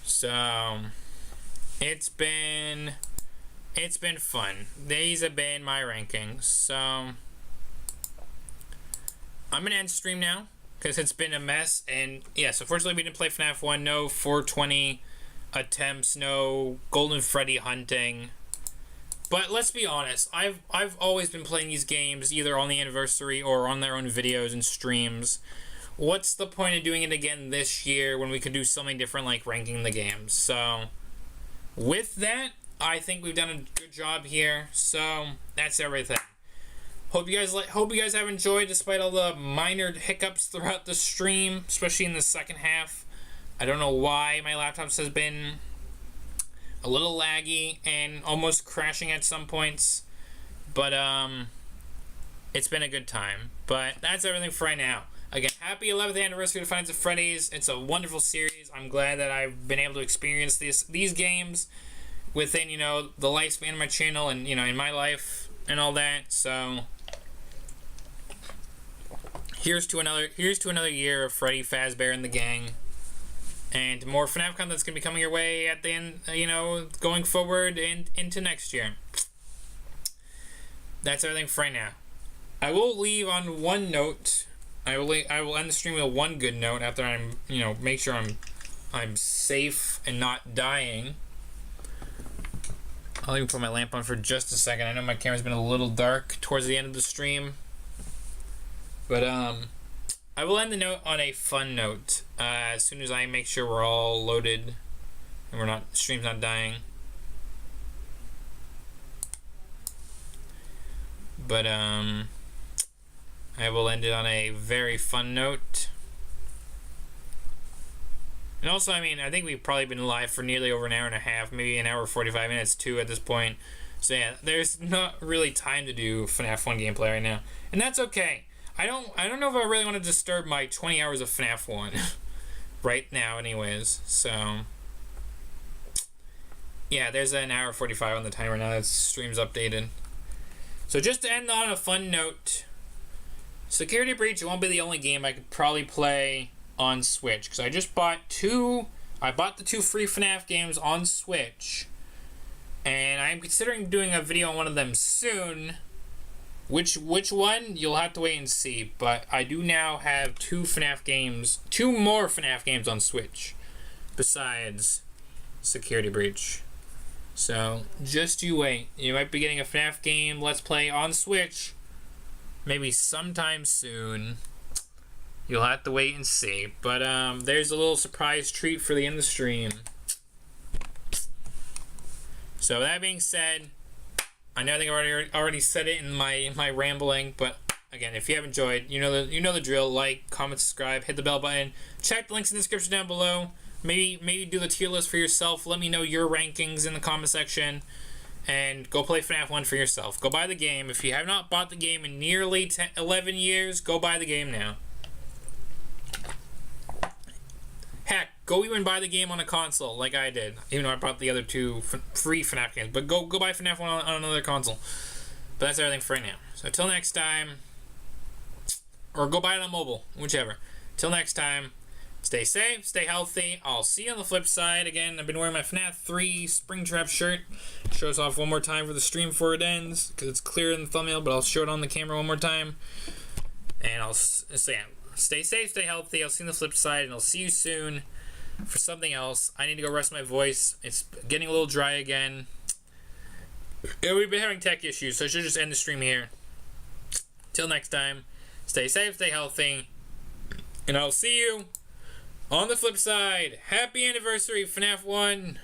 So it's been fun. These have been my rankings. So I'm gonna end stream now because it's been a mess. And yes, unfortunately we didn't play FNAF 1. No 420 attempts. No Golden Freddy hunting. But let's be honest. I've always been playing these games either on the anniversary or on their own videos and streams. What's the point of doing it again this year when we could do something different like ranking the games? So with that, I think we've done a good job here. So that's everything. Hope you guys have enjoyed despite all the minor hiccups throughout the stream, especially in the second half. I don't know why my laptop has been a little laggy and almost crashing at some points, but it's been a good time. But that's everything for right now. Again, happy 11th anniversary to Five Nights at Freddy's. It's a wonderful series. I'm glad that I've been able to experience these games within, you know, the lifespan of my channel and, you know, in my life and all that. So here's to another year of Freddy, Fazbear, and the gang. And more FNAF content that's going to be coming your way at the end, you know, going forward and into next year. That's everything for right now. I will leave on one note. I will end the stream with one good note after I'm, you know, make sure I'm safe and not dying. I'll even put my lamp on for just a second. I know my camera's been a little dark towards the end of the stream. But I will end the note on a fun note as soon as I make sure we're all loaded and the stream's not dying. But I will end it on a very fun note. And also, I mean, I think we've probably been live for nearly over an hour and a half, maybe an hour 45 minutes too at this point. So yeah, there's not really time to do FNAF 1 gameplay right now, and that's okay. I don't know if I really want to disturb my 20 hours of FNAF 1 right now anyways. So yeah, there's an hour 45 on the timer now. That stream's updated. So just to end on a fun note, Security Breach won't be the only game I could probably play on Switch, because I just bought the two free FNAF games on Switch, and I'm considering doing a video on one of them soon. Which one, you'll have to wait and see, but I do now have two more FNAF games on Switch besides Security Breach. So, just you wait. You might be getting a FNAF game Let's Play on Switch. Maybe sometime soon. You'll have to wait and see. But, there's a little surprise treat for the end of the stream. So, that being said, I know I think I already said it in my rambling, but again, if you have enjoyed, you know the drill. Like, comment, subscribe, hit the bell button. Check the links in the description down below. Maybe do the tier list for yourself. Let me know your rankings in the comment section. And go play FNAF 1 for yourself. Go buy the game. If you have not bought the game in nearly 11 years, go buy the game now. Heck, go even buy the game on a console like I did. Even though I bought the other two free FNAF games. But go buy FNAF 1 on another console. But that's everything for right now. So until next time. Or go buy it on mobile. Whichever. Till next time. Stay safe, stay healthy. I'll see you on the flip side. Again, I've been wearing my FNAF 3 Springtrap shirt. Shows off one more time for the stream before it ends, because it's clear in the thumbnail, but I'll show it on the camera one more time. And I'll say, stay safe, stay healthy. I'll see you on the flip side, and I'll see you soon for something else. I need to go rest my voice. It's getting a little dry again. And we've been having tech issues, so I should just end the stream here. Till next time, stay safe, stay healthy, and I'll see you on the flip side. Happy anniversary, FNAF 1.